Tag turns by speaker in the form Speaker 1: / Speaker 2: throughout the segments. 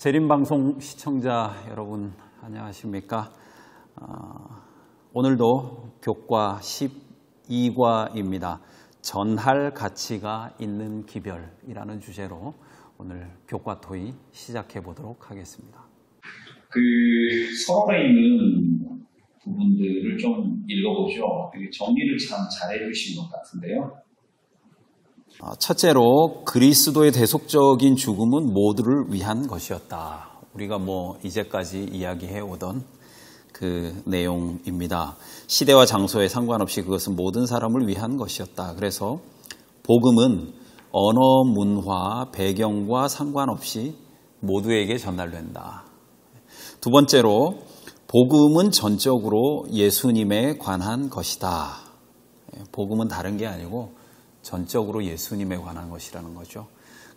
Speaker 1: 재림방송 시청자 여러분 안녕하십니까? 오늘도 교과 12과입니다. 전할 가치가 있는 기별이라는 주제로 오늘 교과 토의 시작해 보도록 하겠습니다.
Speaker 2: 서론에 있는 부분들을 좀 읽어보죠. 정리를 참 잘해 주신 것 같은데요.
Speaker 1: 첫째로 그리스도의 대속적인 죽음은 모두를 위한 것이었다. 우리가 이제까지 이야기해 오던 그 내용입니다. 시대와 장소에 상관없이 그것은 모든 사람을 위한 것이었다. 그래서 복음은 언어, 문화, 배경과 상관없이 모두에게 전달된다. 두 번째로 복음은 전적으로 예수님에 관한 것이다. 복음은 다른 게 아니고 전적으로 예수님에 관한 것이라는 거죠.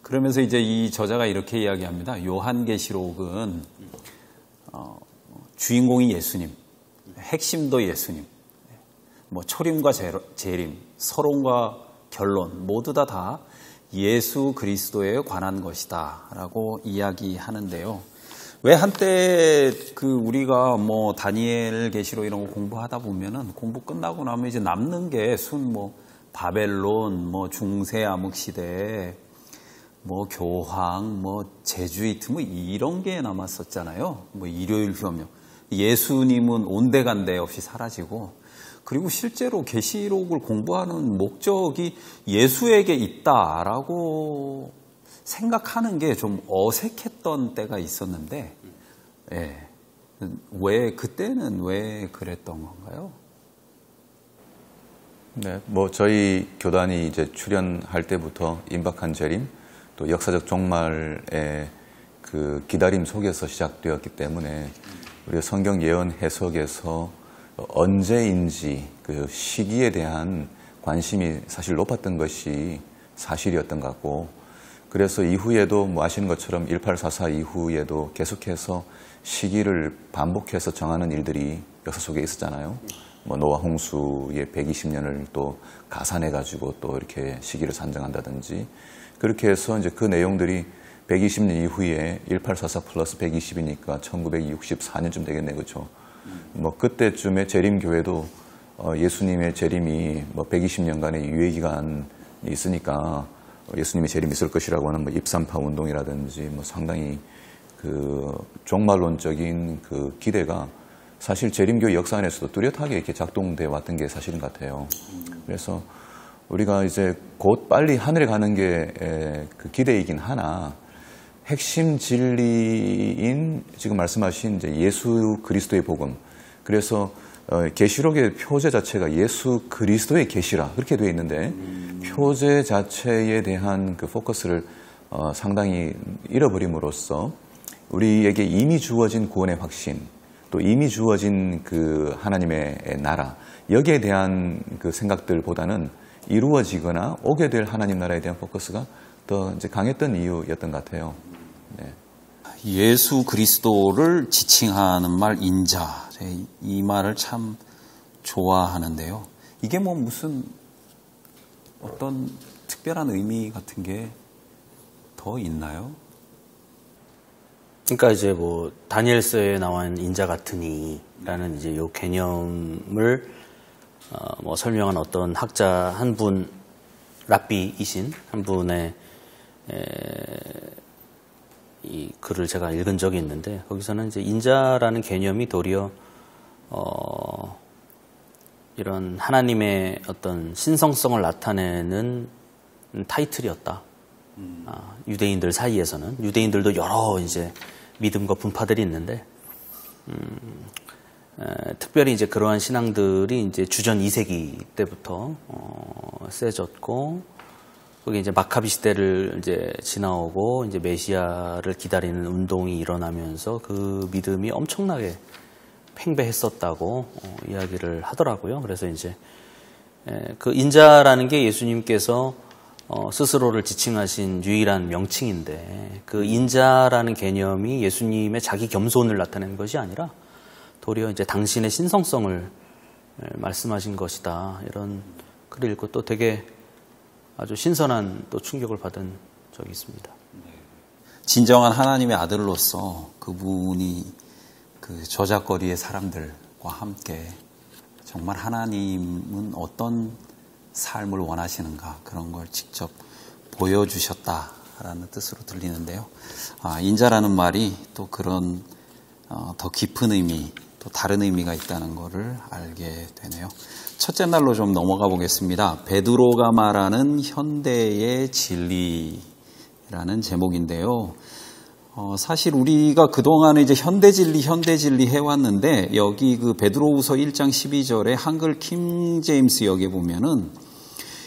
Speaker 1: 그러면서 이제 이 저자가 이렇게 이야기합니다. 요한계시록은 주인공이 예수님, 핵심도 예수님, 초림과 재림, 서론과 결론 모두 다 예수 그리스도에 관한 것이다 라고 이야기하는데요. 왜 한때 우리가 다니엘 계시록 이런 거 공부하다 보면은 공부 끝나고 나면 이제 남는 게 바벨론, 중세 암흑시대, 교황, 제주이트 이런 게 남았었잖아요. 일요일 효명. 예수님은 온데간데 없이 사라지고, 그리고 실제로 계시록을 공부하는 목적이 예수에게 있다라고 생각하는 게 좀 어색했던 때가 있었는데, 그때는 왜 그랬던 건가요?
Speaker 3: 네, 저희 교단이 이제 출연할 때부터 임박한 재림, 또 역사적 종말의 그 기다림 속에서 시작되었기 때문에 우리가 성경 예언 해석에서 언제인지 그 시기에 대한 관심이 사실 높았던 것이 사실이었던 것 같고, 그래서 이후에도 아시는 것처럼 1844 이후에도 계속해서 시기를 반복해서 정하는 일들이 역사 속에 있었잖아요. 노아 홍수의 120년을 또 가산해가지고 또 이렇게 시기를 산정한다든지, 그렇게 해서 이제 그 내용들이 120년 이후에 1844 플러스 120이니까 1964년쯤 되겠네, 그렇죠? 그때쯤에 재림교회도 예수님의 재림이 120년간의 유예기간이 있으니까 예수님의 재림이 있을 것이라고 하는 입산파 운동이라든지 상당히 그 종말론적인 그 기대가 사실 재림교회 역사 안에서도 뚜렷하게 이렇게 작동돼 왔던 게 사실인 것 같아요. 그래서 우리가 이제 곧 빨리 하늘에 가는 게 그 기대이긴 하나, 핵심 진리인 지금 말씀하신 이제 예수 그리스도의 복음. 그래서 계시록의 표제 자체가 예수 그리스도의 계시라 그렇게 되어 있는데, 표제 자체에 대한 그 포커스를 상당히 잃어버림으로써 우리에게 이미 주어진 구원의 확신, 또 이미 주어진 그 하나님의 나라, 여기에 대한 그 생각들보다는 이루어지거나 오게 될 하나님 나라에 대한 포커스가 더 이제 강했던 이유였던 것 같아요. 네.
Speaker 1: 예수 그리스도를 지칭하는 말 인자, 이 말을 참 좋아하는데요. 이게 무슨 어떤 특별한 의미 같은 게 더 있나요?
Speaker 4: 그러니까 이제 다니엘서에 나온 인자 같으니라는 이제 요 개념을 설명한 어떤 학자 한 분, 랍비이신 한 분의 이 글을 제가 읽은 적이 있는데, 거기서는 이제 인자라는 개념이 도리어 이런 하나님의 어떤 신성성을 나타내는 타이틀이었다. 유대인들 사이에서는, 유대인들도 여러 이제 믿음과 분파들이 있는데, 특별히 이제 그러한 신앙들이 이제 주전 2세기 때부터 세졌고, 거기 이제 마카비 시대를 이제 지나오고 이제 메시아를 기다리는 운동이 일어나면서 그 믿음이 엄청나게 팽배했었다고 이야기를 하더라고요. 그래서 이제 그 인자라는 게 예수님께서 스스로를 지칭하신 유일한 명칭인데, 그 인자라는 개념이 예수님의 자기 겸손을 나타내는 것이 아니라 도리어 이제 당신의 신성성을 말씀하신 것이다. 이런 글을 읽고 또 되게 아주 신선한 또 충격을 받은 적이 있습니다.
Speaker 1: 진정한 하나님의 아들로서 그분이 그 저작거리의 사람들과 함께 정말 하나님은 어떤 삶을 원하시는가 그런 걸 직접 보여주셨다라는 뜻으로 들리는데요. 인자라는 말이 또 그런 더 깊은 의미, 또 다른 의미가 있다는 것을 알게 되네요. 첫째 날로 좀 넘어가 보겠습니다. 베드로가 말하는 현대의 진리라는 제목인데요. 사실 우리가 그동안에 이제 현대진리 해왔는데 여기 그 베드로후서 1장 12절에 한글 킹 제임스 역에 보면은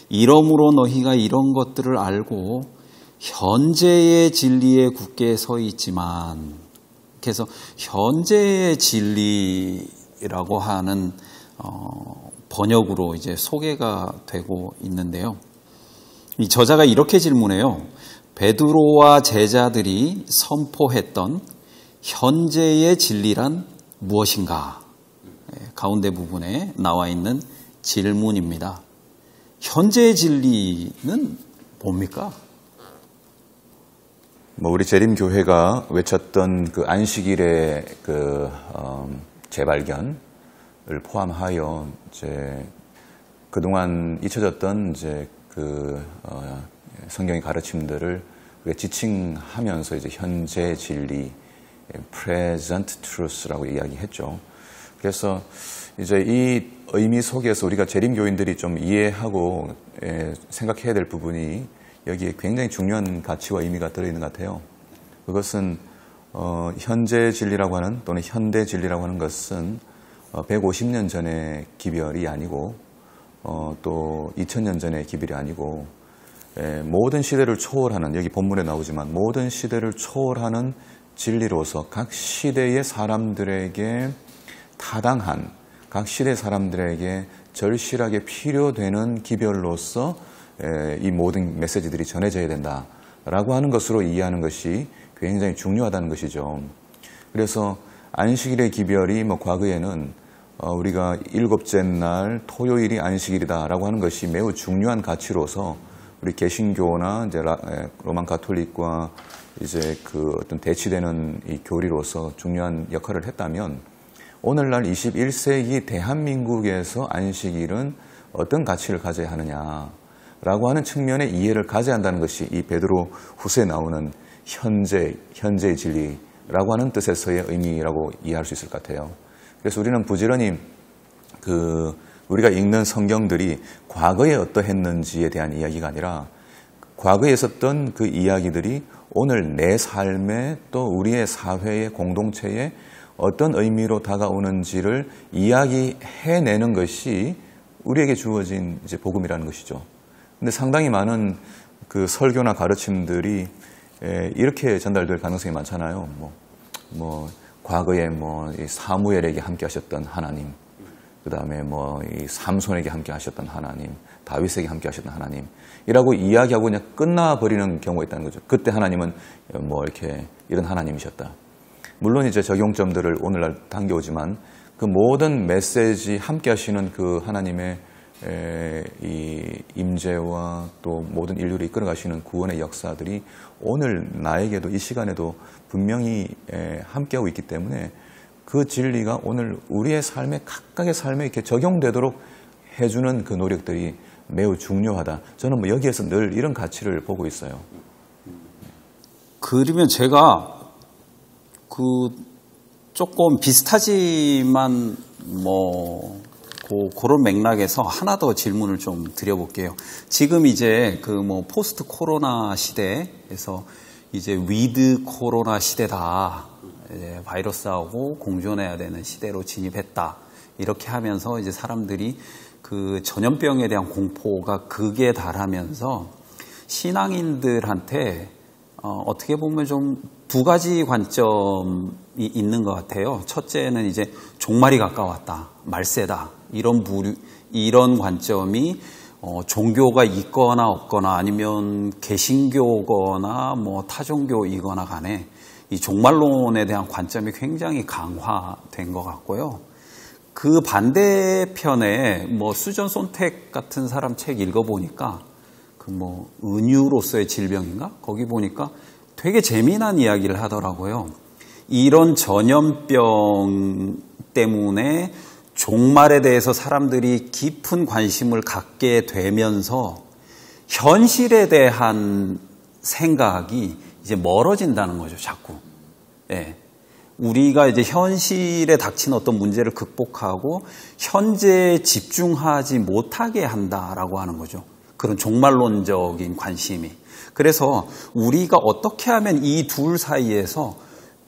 Speaker 1: 이러므로 너희가 이런 것들을 알고 현재의 진리에 굳게 서 있지만, 그래서 현재의 진리라고 하는 번역으로 이제 소개가 되고 있는데요. 이 저자가 이렇게 질문해요. 베드로와 제자들이 선포했던 현재의 진리란 무엇인가? 가운데 부분에 나와 있는 질문입니다. 현재의 진리는 뭡니까?
Speaker 3: 우리 재림교회가 외쳤던 그 안식일의 그 재발견을 포함하여 이제 그동안 잊혀졌던 이제 그 성경의 가르침들을 우리가 지칭하면서 이제 현재 진리, present truth라고 이야기했죠. 그래서 이제 이 의미 속에서 우리가 재림교인들이 좀 이해하고 생각해야 될 부분이 여기에 굉장히 중요한 가치와 의미가 들어있는 것 같아요. 그것은 현재 진리라고 하는 또는 현대 진리라고 하는 것은 150년 전의 기별이 아니고 또 2000년 전의 기별이 아니고 모든 시대를 초월하는, 여기 본문에 나오지만 모든 시대를 초월하는 진리로서 각 시대의 사람들에게 타당한, 각 시대 사람들에게 절실하게 필요되는 기별로서 이 모든 메시지들이 전해져야 된다라고 하는 것으로 이해하는 것이 굉장히 중요하다는 것이죠. 그래서 안식일의 기별이 과거에는 우리가 일곱째 날 토요일이 안식일이다라고 하는 것이 매우 중요한 가치로서 우리 개신교나 이제 로만 가톨릭과 이제 그 어떤 대치되는 이 교리로서 중요한 역할을 했다면, 오늘날 21세기 대한민국에서 안식일은 어떤 가치를 가져야 하느냐라고 하는 측면의 이해를 가져야 한다는 것이 이 베드로 후서에 나오는 현재의 진리라고 하는 뜻에서의 의미라고 이해할 수 있을 것 같아요. 그래서 우리는 부지런히 우리가 읽는 성경들이 과거에 어떠했는지에 대한 이야기가 아니라 과거에 있었던 그 이야기들이 오늘 내 삶에 또 우리의 사회의 공동체에 어떤 의미로 다가오는지를 이야기해내는 것이 우리에게 주어진 이제 복음이라는 것이죠. 근데 상당히 많은 그 설교나 가르침들이 이렇게 전달될 가능성이 많잖아요. 과거에 이 사무엘에게 함께 하셨던 하나님, 그 다음에 이 삼손에게 함께 하셨던 하나님, 다윗에게 함께 하셨던 하나님이라고 이야기하고 그냥 끝나버리는 경우가 있다는 거죠. 그때 하나님은 이렇게 이런 하나님이셨다. 물론 이제 적용점들을 오늘날 당겨오지만 그 모든 메시지 함께 하시는 그 하나님의 이 임재와 또 모든 인류를 이끌어 가시는 구원의 역사들이 오늘 나에게도 이 시간에도 분명히 함께하고 있기 때문에 그 진리가 오늘 우리의 삶에, 각각의 삶에 이렇게 적용되도록 해주는 그 노력들이 매우 중요하다. 저는 여기에서 늘 이런 가치를 보고 있어요.
Speaker 1: 그러면 제가 조금 비슷하지만 그런 맥락에서 하나 더 질문을 좀 드려볼게요. 지금 이제 포스트 코로나 시대에서 이제 위드 코로나 시대다. 이제 바이러스하고 공존해야 되는 시대로 진입했다. 이렇게 하면서 이제 사람들이 그 전염병에 대한 공포가 극에 달하면서 신앙인들한테 어떻게 보면 좀 두 가지 관점이 있는 것 같아요. 첫째는 이제 종말이 가까웠다, 말세다, 이런 관점이 종교가 있거나 없거나 아니면 개신교거나 타종교이거나 간에 이 종말론에 대한 관점이 굉장히 강화된 것 같고요. 그 반대편에 수전 손택 같은 사람 책 읽어보니까 은유로서의 질병인가? 거기 보니까 되게 재미난 이야기를 하더라고요. 이런 전염병 때문에 종말에 대해서 사람들이 깊은 관심을 갖게 되면서 현실에 대한 생각이 이제 멀어진다는 거죠, 자꾸. 예. 우리가 이제 현실에 닥친 어떤 문제를 극복하고 현재에 집중하지 못하게 한다라고 하는 거죠. 그런 종말론적인 관심이. 그래서 우리가 어떻게 하면 이 둘 사이에서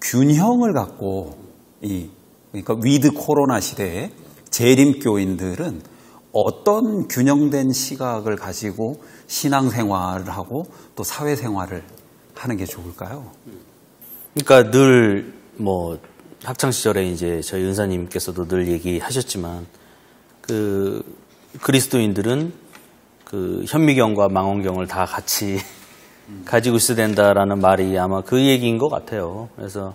Speaker 1: 균형을 갖고 그러니까 위드 코로나 시대에 재림교인들은 어떤 균형된 시각을 가지고 신앙생활을 하고 또 사회생활을 하는 게 좋을까요?
Speaker 4: 그러니까 늘 뭐 학창 시절에 이제 저희 은사님께서도 늘 얘기하셨지만 그 그리스도인들은 그 현미경과 망원경을 다 같이 가지고 있어야 된다라는 말이 아마 그 얘기인 것 같아요. 그래서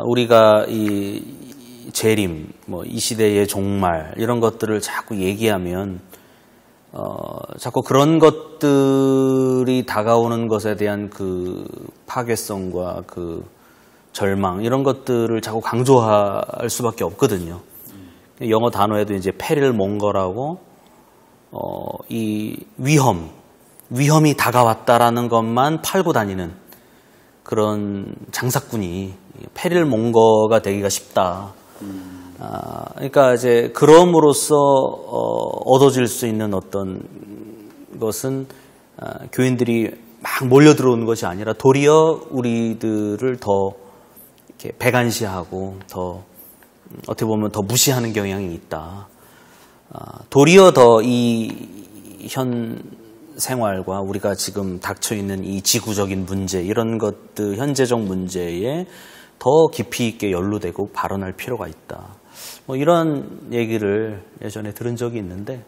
Speaker 4: 우리가 이 재림, 뭐 이 시대의 종말 이런 것들을 자꾸 얘기하면 자꾸 그런 것들이 다가오는 것에 대한 그 파괴성과 그 절망 이런 것들을 자꾸 강조할 수밖에 없거든요. 영어 단어에도 이제 페릴 몽거라고 이 위험이 다가왔다라는 것만 팔고 다니는 그런 장사꾼이 페릴 몽거가 되기가 쉽다. 그러니까 이제 그럼으로써 얻어질 수 있는 어떤 것은 교인들이 막 몰려 들어오는 것이 아니라 도리어 우리들을 더 이렇게 배관시하고 더 어떻게 보면 더 무시하는 경향이 있다. 도리어 더 이 현 생활과 우리가 지금 닥쳐 있는 이 지구적인 문제 이런 것들 현재적 문제에 더 깊이 있게 연루되고 발언할 필요가 있다. 뭐 이런 얘기를 예전에 들은 적이 있는데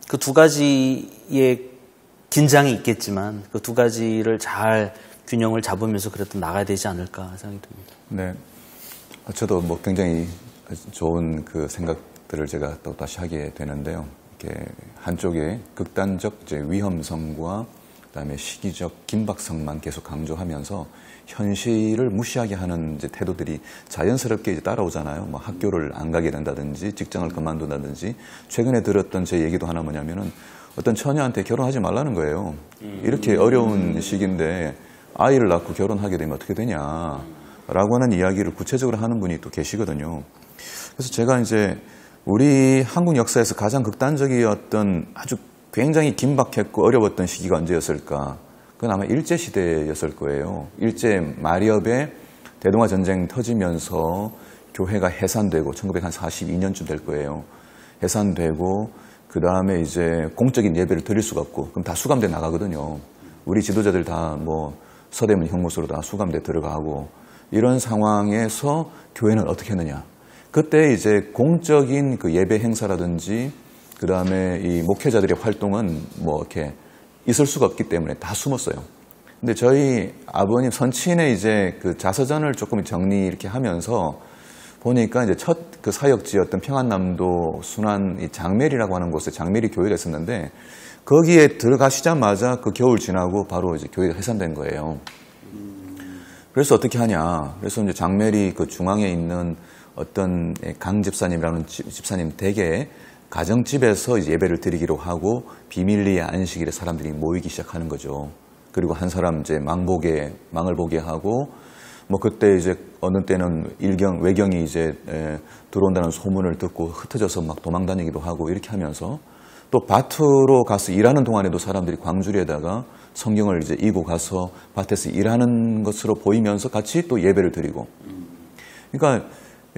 Speaker 4: 그 두 가지의 긴장이 있겠지만 그 두 가지를 잘 균형을 잡으면서 그래도 나가야 되지 않을까 생각이 듭니다.
Speaker 3: 네, 저도 뭐 굉장히 좋은 그 생각들을 제가 또 다시 하게 되는데요. 이렇게 한쪽에 극단적 이제 위험성과 그다음에 시기적 긴박성만 계속 강조하면서 현실을 무시하게 하는 이제 태도들이 자연스럽게 이제 따라오잖아요. 뭐 학교를 안 가게 된다든지 직장을 그만둔다든지 최근에 들었던 제 얘기도 하나 뭐냐면은 어떤 처녀한테 결혼하지 말라는 거예요. 이렇게 어려운 시기인데 아이를 낳고 결혼하게 되면 어떻게 되냐라고 하는 이야기를 구체적으로 하는 분이 또 계시거든요. 그래서 제가 이제 우리 한국 역사에서 가장 극단적이었던 아주 굉장히 긴박했고 어려웠던 시기가 언제였을까? 그건 아마 일제시대였을 거예요. 일제 말엽에 대동아 전쟁 터지면서 교회가 해산되고 1942년쯤 될 거예요. 해산되고 그 다음에 이제 공적인 예배를 드릴 수가 없고 그럼 다 수감돼 나가거든요. 우리 지도자들 다 뭐 서대문 형무소로 다 수감돼 들어가고 이런 상황에서 교회는 어떻게 했느냐? 그때 이제 공적인 그 예배 행사라든지 그 다음에 이 목회자들의 활동은 뭐 이렇게 있을 수가 없기 때문에 다 숨었어요. 근데 저희 아버님 선친의 이제 그 자서전을 조금 정리 이렇게 하면서 보니까 이제 첫 그 사역지였던 평안남도 순안 이 장멜이라고 하는 곳에 장멜이 교회가 있었는데 거기에 들어가시자마자 그 겨울 지나고 바로 이제 교회가 해산된 거예요. 그래서 어떻게 하냐. 그래서 이제 장멜이 그 중앙에 있는 어떤 강 집사님이라는 집사님 댁에 가정집에서 이제 예배를 드리기로 하고 비밀리에 안식일에 사람들이 모이기 시작하는 거죠. 그리고 한 사람 이제 망을 보게 하고 뭐 그때 이제 어느 때는 외경이 이제 들어온다는 소문을 듣고 흩어져서 막 도망다니기도 하고 이렇게 하면서 또 밭으로 가서 일하는 동안에도 사람들이 광주리에다가 성경을 이제 이고 가서 밭에서 일하는 것으로 보이면서 같이 또 예배를 드리고 그러니까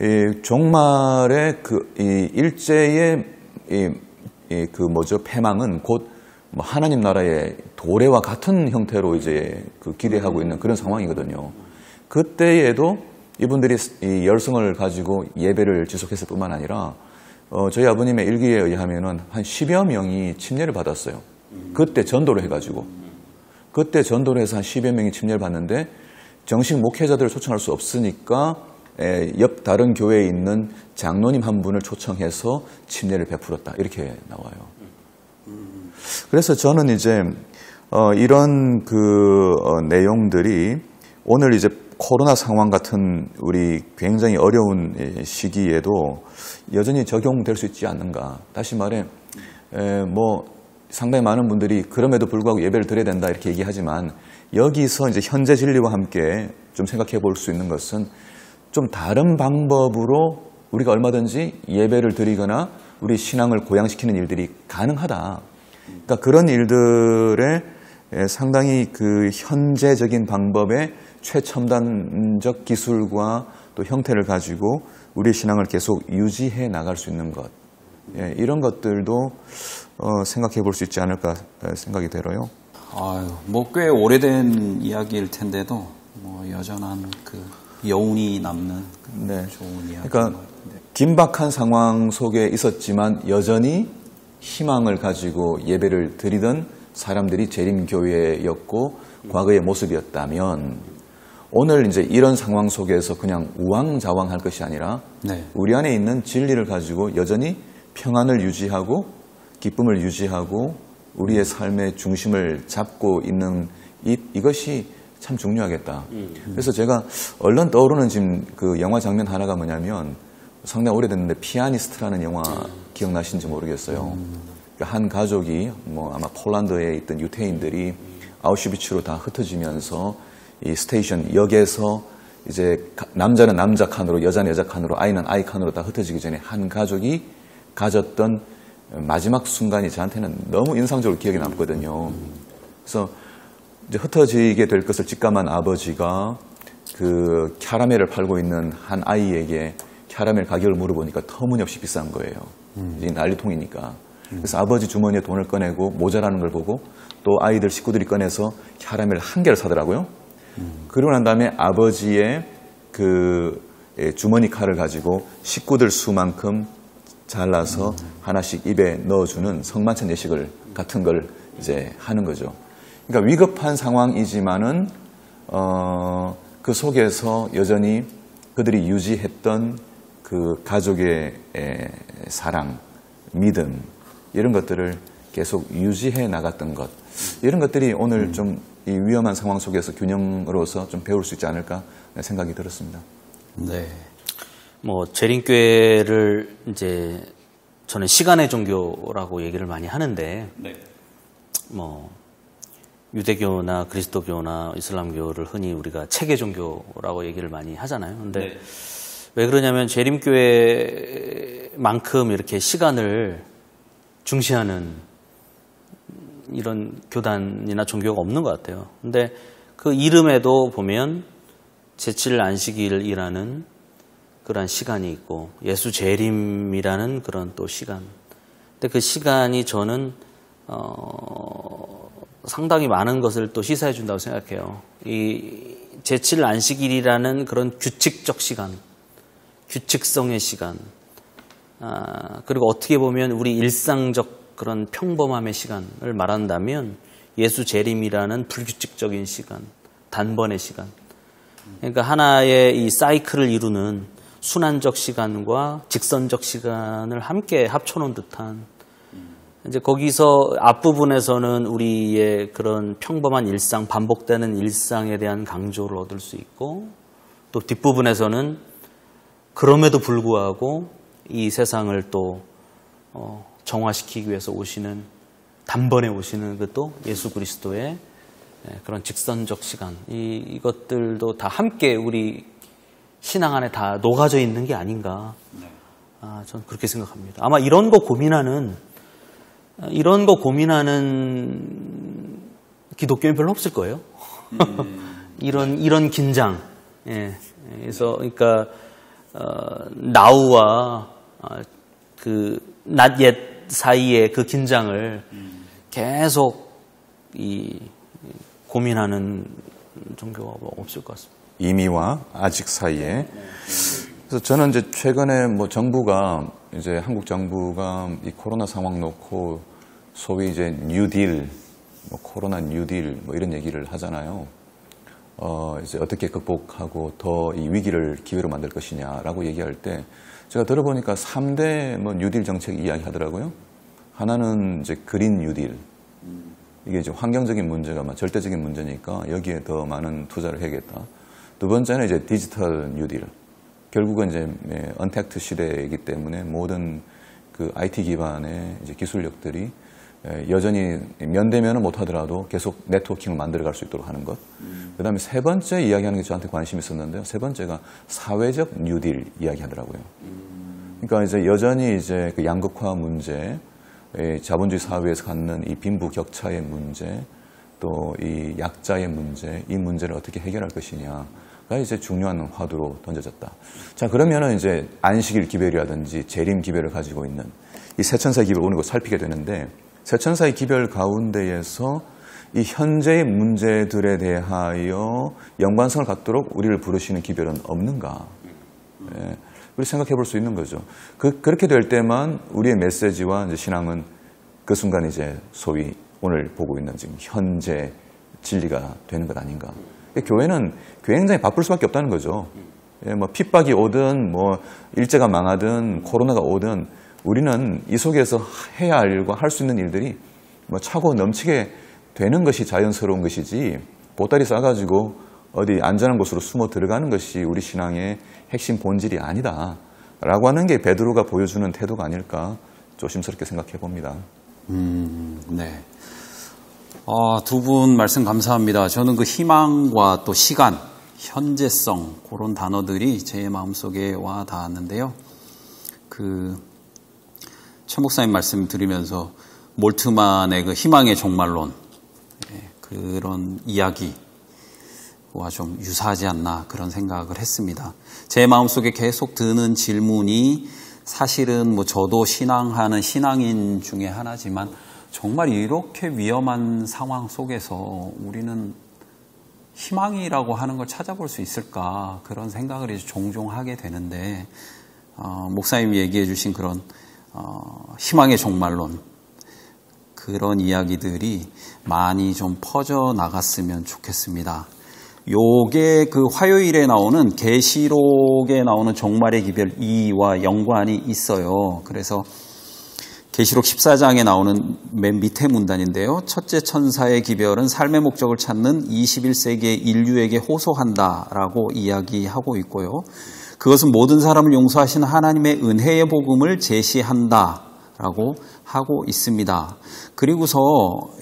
Speaker 3: 이 종말의 이 일제의 그 패망은 곧 뭐 하나님 나라의 도래와 같은 형태로 이제 그 기대하고 있는 그런 상황이거든요. 그때에도 이분들이 이 열성을 가지고 예배를 지속했을 뿐만 아니라 저희 아버님의 일기에 의하면은 한 10여 명이 침례를 받았어요. 그때 전도를 해가지고 그때 전도를 해서 한 10여 명이 침례를 받는데 정식 목회자들을 초청할 수 없으니까 옆 다른 교회에 있는 장로님 한 분을 초청해서 침례를 베풀었다 이렇게 나와요. 그래서 저는 이제 이런 내용들이 오늘 이제 코로나 상황 같은 우리 굉장히 어려운 시기에도 여전히 적용될 수 있지 않는가. 다시 말해, 상당히 많은 분들이 그럼에도 불구하고 예배를 드려야 된다 이렇게 얘기하지만 여기서 이제 현재 진리와 함께 좀 생각해 볼 수 있는 것은 좀 다른 방법으로 우리가 얼마든지 예배를 드리거나 우리 신앙을 고양시키는 일들이 가능하다. 그러니까 그런 일들에 상당히 현재적인 방법의 최첨단적 기술과 또 형태를 가지고 우리 신앙을 계속 유지해 나갈 수 있는 것. 이런 것들도 생각해 볼 수 있지 않을까 생각이 들어요.
Speaker 1: 꽤 오래된 이야기일 텐데도 여전한 여운이 남는 좋은 이야기.
Speaker 3: 그러니까 긴박한 상황 속에 있었지만 여전히 희망을 가지고 예배를 드리던 사람들이 재림교회였고 과거의 모습이었다면 오늘 이제 이런 상황 속에서 그냥 우왕좌왕할 것이 아니라 우리 안에 있는 진리를 가지고 여전히 평안을 유지하고 기쁨을 유지하고 우리의 삶의 중심을 잡고 있는 이것이 참 중요하겠다. 그래서 제가 얼른 떠오르는 지금 영화 장면 하나가 뭐냐면 상당히 오래됐는데 피아니스트라는 영화 기억나신지 모르겠어요. 한 가족이 아마 폴란드에 있던 유태인들이 아우슈비츠로 다 흩어지면서 이 스테이션 역에서 이제 남자는 남자 칸으로 여자는 여자 칸으로 아이는 아이 칸으로 다 흩어지기 전에 한 가족이 가졌던 마지막 순간이 저한테는 너무 인상적으로 기억에 남거든요. 그래서 이제 흩어지게 될 것을 직감한 아버지가 캐러멜을 팔고 있는 한 아이에게 캐러멜 가격을 물어보니까 터무니없이 비싼 거예요. 이제 난리통이니까. 그래서 아버지 주머니에 돈을 꺼내고 모자라는 걸 보고 또 아이들 식구들이 꺼내서 캐러멜 한 개를 사더라고요. 그러고 난 다음에 아버지의 주머니 칼을 가지고 식구들 수만큼 잘라서 하나씩 입에 넣어주는 성만찬 예식을 같은 걸 이제 하는 거죠. 그러니까 위급한 상황이지만은 그 속에서 여전히 그들이 유지했던 가족의 사랑, 믿음 이런 것들을 계속 유지해 나갔던 것 이런 것들이 오늘 좀 이 위험한 상황 속에서 균형으로서 좀 배울 수 있지 않을까 생각이 들었습니다.
Speaker 4: 네. 재림교회를 이제 저는 시간의 종교라고 얘기를 많이 하는데, 유대교나 그리스도교나 이슬람교를 흔히 우리가 체계 종교라고 얘기를 많이 하잖아요. 근데 왜 그러냐면 재림교회만큼 이렇게 시간을 중시하는 이런 교단이나 종교가 없는 것 같아요. 근데 그 이름에도 보면 제7일 안식일이라는 그런 시간이 있고 예수 재림이라는 그런 또 시간. 근데 그 시간이 저는 상당히 많은 것을 또 시사해 준다고 생각해요. 이 제7일 안식일이라는 그런 규칙적 시간, 규칙성의 시간, 그리고 어떻게 보면 우리 일상적 그런 평범함의 시간을 말한다면 예수 재림이라는 불규칙적인 시간, 단번의 시간. 그러니까 하나의 이 사이클을 이루는 순환적 시간과 직선적 시간을 함께 합쳐놓은 듯한 이제 거기서 앞부분에서는 우리의 그런 평범한 일상, 반복되는 일상에 대한 강조를 얻을 수 있고 또 뒷부분에서는 그럼에도 불구하고 이 세상을 또 정화시키기 위해서 오시는 단번에 오시는 그것도 예수 그리스도의 그런 직선적 시간 이것들도 다 함께 우리 신앙 안에 다 녹아져 있는 게 아닌가 저는 그렇게 생각합니다. 아마 이런 거 고민하는 기독교인 별로 없을 거예요. 이런 긴장. 그래서 그러니까 나우와 낮 옛 사이의 그 긴장을 계속 고민하는 종교가 없을 것 같습니다.
Speaker 3: 이미와 아직 사이에. 그래서 저는 이제 최근에 정부가 이제 한국 정부가 이 코로나 상황 놓고 소위 이제 뉴딜, 코로나 뉴딜 이런 얘기를 하잖아요. 이제 어떻게 극복하고 더 이 위기를 기회로 만들 것이냐라고 얘기할 때 제가 들어보니까 3대 뉴딜 정책 이야기 하더라고요. 하나는 이제 그린 뉴딜, 이게 이제 환경적인 문제가 절대적인 문제니까 여기에 더 많은 투자를 해야겠다. 두 번째는 이제 디지털 뉴딜. 결국은 이제 언택트 시대이기 때문에 모든 그 IT 기반의 이제 기술력들이 여전히 면대면은 못하더라도 계속 네트워킹을 만들어갈 수 있도록 하는 것. 그다음에 세 번째 이야기하는 게 저한테 관심이 있었는데요. 세 번째가 사회적 뉴딜 이야기하더라고요. 그러니까 이제 여전히 이제 그 양극화 문제, 자본주의 사회에서 갖는 이 빈부 격차의 문제, 또 이 약자의 문제, 이 문제를 어떻게 해결할 것이냐가 이제 중요한 화두로 던져졌다. 자, 그러면은 이제 안식일 기별이라든지 재림 기별을 가지고 있는 이 세천사의 기별 오는 거 살피게 되는데, 세천사의 기별 가운데에서 이 현재의 문제들에 대하여 연관성을 갖도록 우리를 부르시는 기별은 없는가? 예, 우리 생각해 볼 수 있는 거죠. 그렇게 될 때만 우리의 메시지와 이제 신앙은 그 순간 이제 소위 오늘 보고 있는 지금 현재 진리가 되는 것 아닌가. 교회는 굉장히 바쁠 수밖에 없다는 거죠. 예, 뭐 핍박이 오든 뭐 일제가 망하든 코로나가 오든 우리는 이 속에서 해야 할 일과 할 수 있는 일들이 뭐 차고 넘치게 되는 것이 자연스러운 것이지, 보따리 싸가지고 어디 안전한 곳으로 숨어 들어가는 것이 우리 신앙의 핵심 본질이 아니다 라고 하는 게 베드로가 보여주는 태도가 아닐까 조심스럽게 생각해 봅니다.
Speaker 1: 네. 두 분 말씀 감사합니다. 저는 그 희망과 또 시간, 현재성, 그런 단어들이 제 마음속에 와 닿았는데요. 최 목사님 말씀 들으면서 몰트만의 그 희망의 종말론, 그런 이야기와 좀 유사하지 않나 그런 생각을 했습니다. 제 마음속에 계속 드는 질문이, 사실은 뭐 저도 신앙하는 신앙인 중에 하나지만 정말 이렇게 위험한 상황 속에서 우리는 희망이라고 하는 걸 찾아볼 수 있을까, 그런 생각을 이제 종종 하게 되는데, 목사님이 얘기해 주신 그런 희망의 종말론, 그런 이야기들이 많이 좀 퍼져나갔으면 좋겠습니다. 요게 그 화요일에 나오는 계시록에 나오는 종말의 기별 2와 연관이 있어요. 그래서 계시록 14장에 나오는 맨 밑에 문단인데요. 첫째 천사의 기별은 삶의 목적을 찾는 21세기의 인류에게 호소한다라고 이야기하고 있고요. 그것은 모든 사람을 용서하시는 하나님의 은혜의 복음을 제시한다라고 하고 있습니다. 그리고서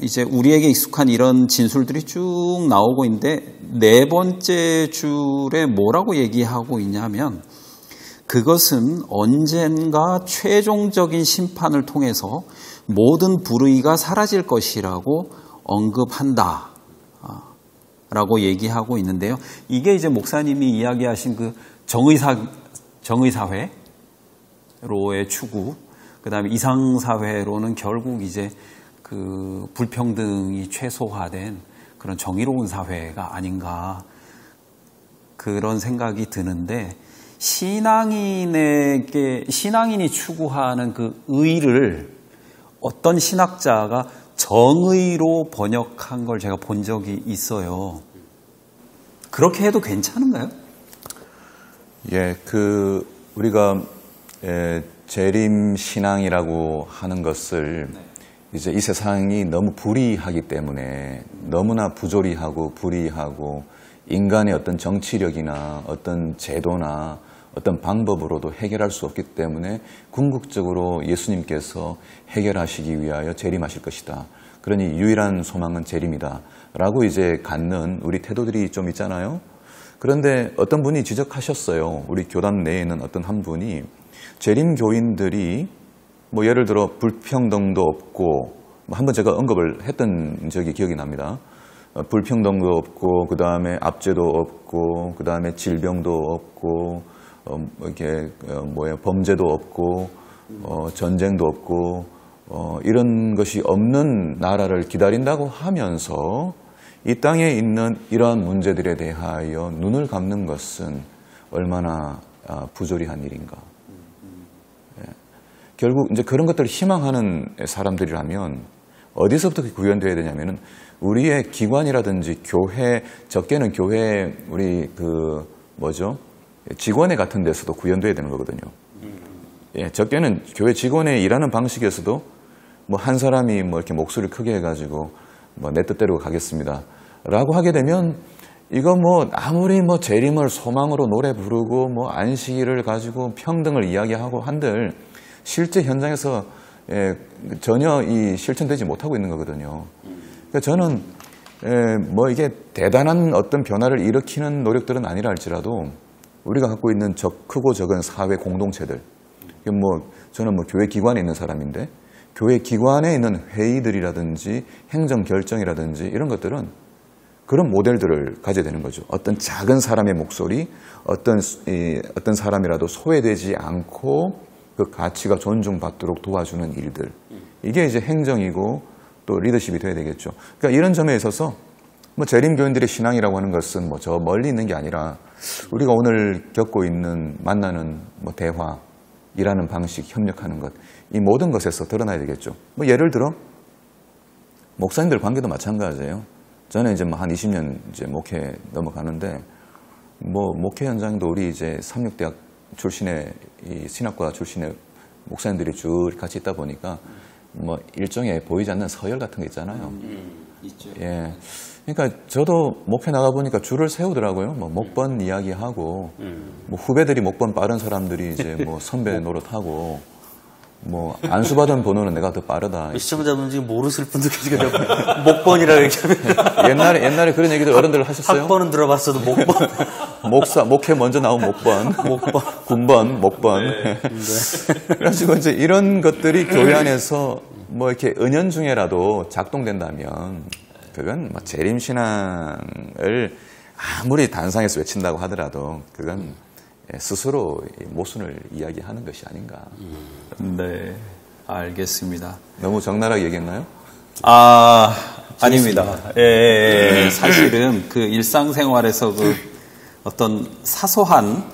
Speaker 1: 이제 우리에게 익숙한 이런 진술들이 쭉 나오고 있는데, 네 번째 줄에 뭐라고 얘기하고 있냐면, 그것은 언젠가 최종적인 심판을 통해서 모든 불의가 사라질 것이라고 언급한다 라고 얘기하고 있는데요. 이게 이제 목사님이 이야기하신 그 정의사회로의 추구, 그 다음에 이상사회로는 결국 이제 그 불평등이 최소화된 그런 정의로운 사회가 아닌가, 그런 생각이 드는데, 신앙인이 추구하는 그 의를 어떤 신학자가 정의로 번역한 걸 제가 본 적이 있어요. 그렇게 해도 괜찮은가요?
Speaker 3: 예, 우리가 재림 신앙이라고 하는 것을 이제 이 세상이 너무 불의하기 때문에, 너무나 부조리하고 불의하고 인간의 어떤 정치력이나 어떤 제도나 어떤 방법으로도 해결할 수 없기 때문에 궁극적으로 예수님께서 해결하시기 위하여 재림하실 것이다. 그러니 유일한 소망은 재림이다 라고 이제 갖는 우리 태도들이 좀 있잖아요. 그런데 어떤 분이 지적하셨어요. 우리 교단 내에 있는 어떤 한 분이, 재림 교인들이 뭐 예를 들어 불평등도 없고, 한번 제가 언급을 했던 적이 기억이 납니다. 불평등도 없고, 그 다음에 압제도 없고, 그 다음에 질병도 없고, 범죄도 없고, 전쟁도 없고, 이런 것이 없는 나라를 기다린다고 하면서 이 땅에 있는 이러한 문제들에 대하여 눈을 감는 것은 얼마나 부조리한 일인가. 결국 이제 그런 것들을 희망하는 사람들이라면 어디서부터 구현되어야 되냐면은 우리의 기관이라든지 교회, 적게는 교회 우리 직원회 같은 데서도 구현되어야 되는 거거든요. 예, 적게는 교회 직원에 일하는 방식에서도 뭐 한 사람이 뭐 이렇게 목소리를 크게 해가지고 뭐 내 뜻대로 가겠습니다. 라고 하게 되면 이거 뭐 아무리 뭐 재림을 소망으로 노래 부르고 뭐 안식일을 가지고 평등을 이야기하고 한들 실제 현장에서 전혀 이 실천되지 못하고 있는 거거든요. 그러니까 저는 뭐 이게 대단한 어떤 변화를 일으키는 노력들은 아니라 할지라도 우리가 갖고 있는 크고 적은 사회 공동체들, 뭐 저는 뭐 교회 기관에 있는 사람인데 교회 기관에 있는 회의들이라든지 행정 결정이라든지 이런 것들은 그런 모델들을 가져야 되는 거죠. 어떤 작은 사람의 목소리, 어떤 사람이라도 소외되지 않고 그 가치가 존중받도록 도와주는 일들. 이게 이제 행정이고 또 리더십이 돼야 되겠죠. 그러니까 이런 점에 있어서 뭐 재림교인들의 신앙이라고 하는 것은 뭐 저 멀리 있는 게 아니라 우리가 오늘 겪고 있는 만나는 뭐 대화, 일하는 방식, 협력하는 것, 이 모든 것에서 드러나야 되겠죠. 뭐 예를 들어 목사님들 관계도 마찬가지예요. 저는 이제 뭐 한 20년 이제 목회 넘어가는데 뭐 목회 현장도 우리 이제 삼육대학 출신의 이 신학과 출신의 목사님들이 쭉 같이 있다 보니까 뭐 일종의 보이지 않는 서열 같은 게 있잖아요.
Speaker 1: 있죠.
Speaker 3: 예. 그러니까 저도 목회 나가 보니까 줄을 세우더라고요. 뭐 목번 이야기하고 뭐 후배들이 목번 빠른 사람들이 이제 뭐 선배 노릇하고 뭐 안수받은 번호는 내가 더 빠르다.
Speaker 4: 시청자분 지금 모르실 분들 계시거든요. 목번이라고 얘기하면
Speaker 3: 옛날에 그런 얘기들 어른들 하셨어요?
Speaker 4: 학번은 들어봤어도 목번.
Speaker 3: 목회 먼저 나온 목번, 군번, 목번.
Speaker 4: 네.
Speaker 3: 그래가지고 이제 이런 것들이 교회 안에서 뭐 이렇게 은연중에라도 작동된다면 그건 뭐 재림신앙을 아무리 단상에서 외친다고 하더라도 그건 스스로 모순을 이야기하는 것이 아닌가.
Speaker 1: 네, 알겠습니다.
Speaker 3: 너무 적나라하게 얘기했나요?
Speaker 1: 아닙니다. 예, 사실은 그 일상생활에서 그 어떤 사소한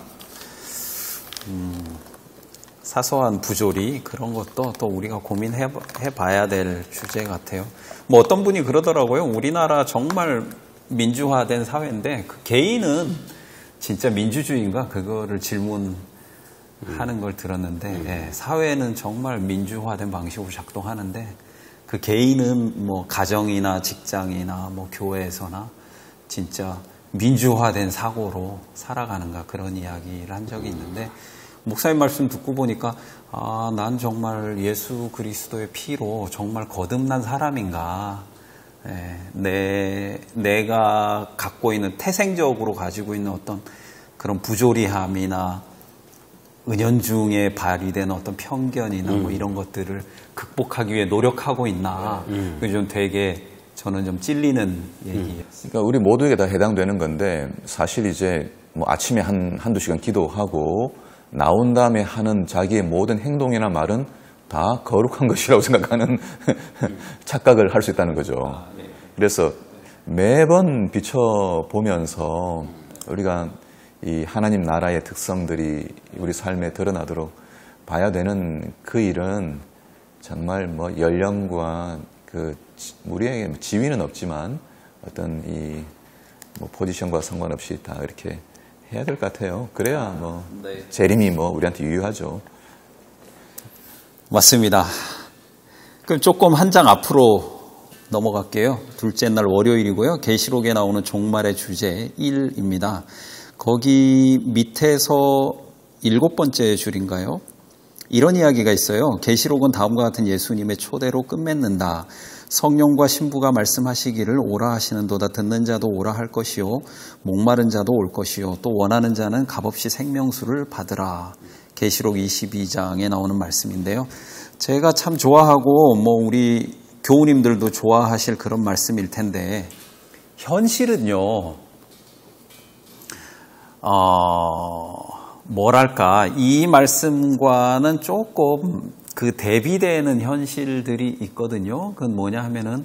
Speaker 1: 부조리 그런 것도 또 우리가 고민해 봐야 될 주제 같아요. 뭐 어떤 분이 그러더라고요. 우리나라 정말 민주화된 사회인데 그 개인은 진짜 민주주의인가 그거를 질문하는 걸 들었는데 예, 사회는 정말 민주화된 방식으로 작동하는데 그 개인은 뭐 가정이나 직장이나 뭐 교회에서나 진짜 민주화된 사고로 살아가는가 그런 이야기를 한 적이 있는데 목사님 말씀 듣고 보니까 난 정말 예수 그리스도의 피로 정말 거듭난 사람인가. 내가 갖고 있는 태생적으로 가지고 있는 어떤 그런 부조리함이나 은연중에 발휘된 어떤 편견이나 뭐 이런 것들을 극복하기 위해 노력하고 있나. 그게 좀 되게 저는 좀 찔리는 얘기예요.
Speaker 3: 그러니까 우리 모두에게 다 해당되는 건데 사실 이제 뭐 아침에 한두 시간 기도하고 나온 다음에 하는 자기의 모든 행동이나 말은 다 거룩한 것이라고 생각하는 착각을 할 수 있다는 거죠. 그래서 매번 비춰보면서 우리가 이 하나님 나라의 특성들이 우리 삶에 드러나도록 봐야 되는 그 일은 정말 뭐 연령과 그 우리에게 지위는 없지만 어떤 이 뭐 포지션과 상관없이 다 이렇게 해야 될 것 같아요. 그래야 뭐 재림이 뭐 우리한테 유효하죠.
Speaker 1: 맞습니다. 그럼 조금 한 장 앞으로 넘어갈게요. 둘째 날 월요일이고요. 계시록에 나오는 종말의 주제 1입니다. 거기 밑에서 7번째 줄인가요? 이런 이야기가 있어요. 계시록은 다음과 같은 예수님의 초대로 끝맺는다. 성령과 신부가 말씀하시기를 오라 하시는도다. 듣는 자도 오라 할 것이요 목마른 자도 올 것이요 또 원하는 자는 값없이 생명수를 받으라. 계시록 22장에 나오는 말씀인데요. 제가 참 좋아하고 뭐 우리 교우님들도 좋아하실 그런 말씀일 텐데 현실은요. 뭐랄까 이 말씀과는 조금 그 대비되는 현실들이 있거든요. 그건 뭐냐 하면은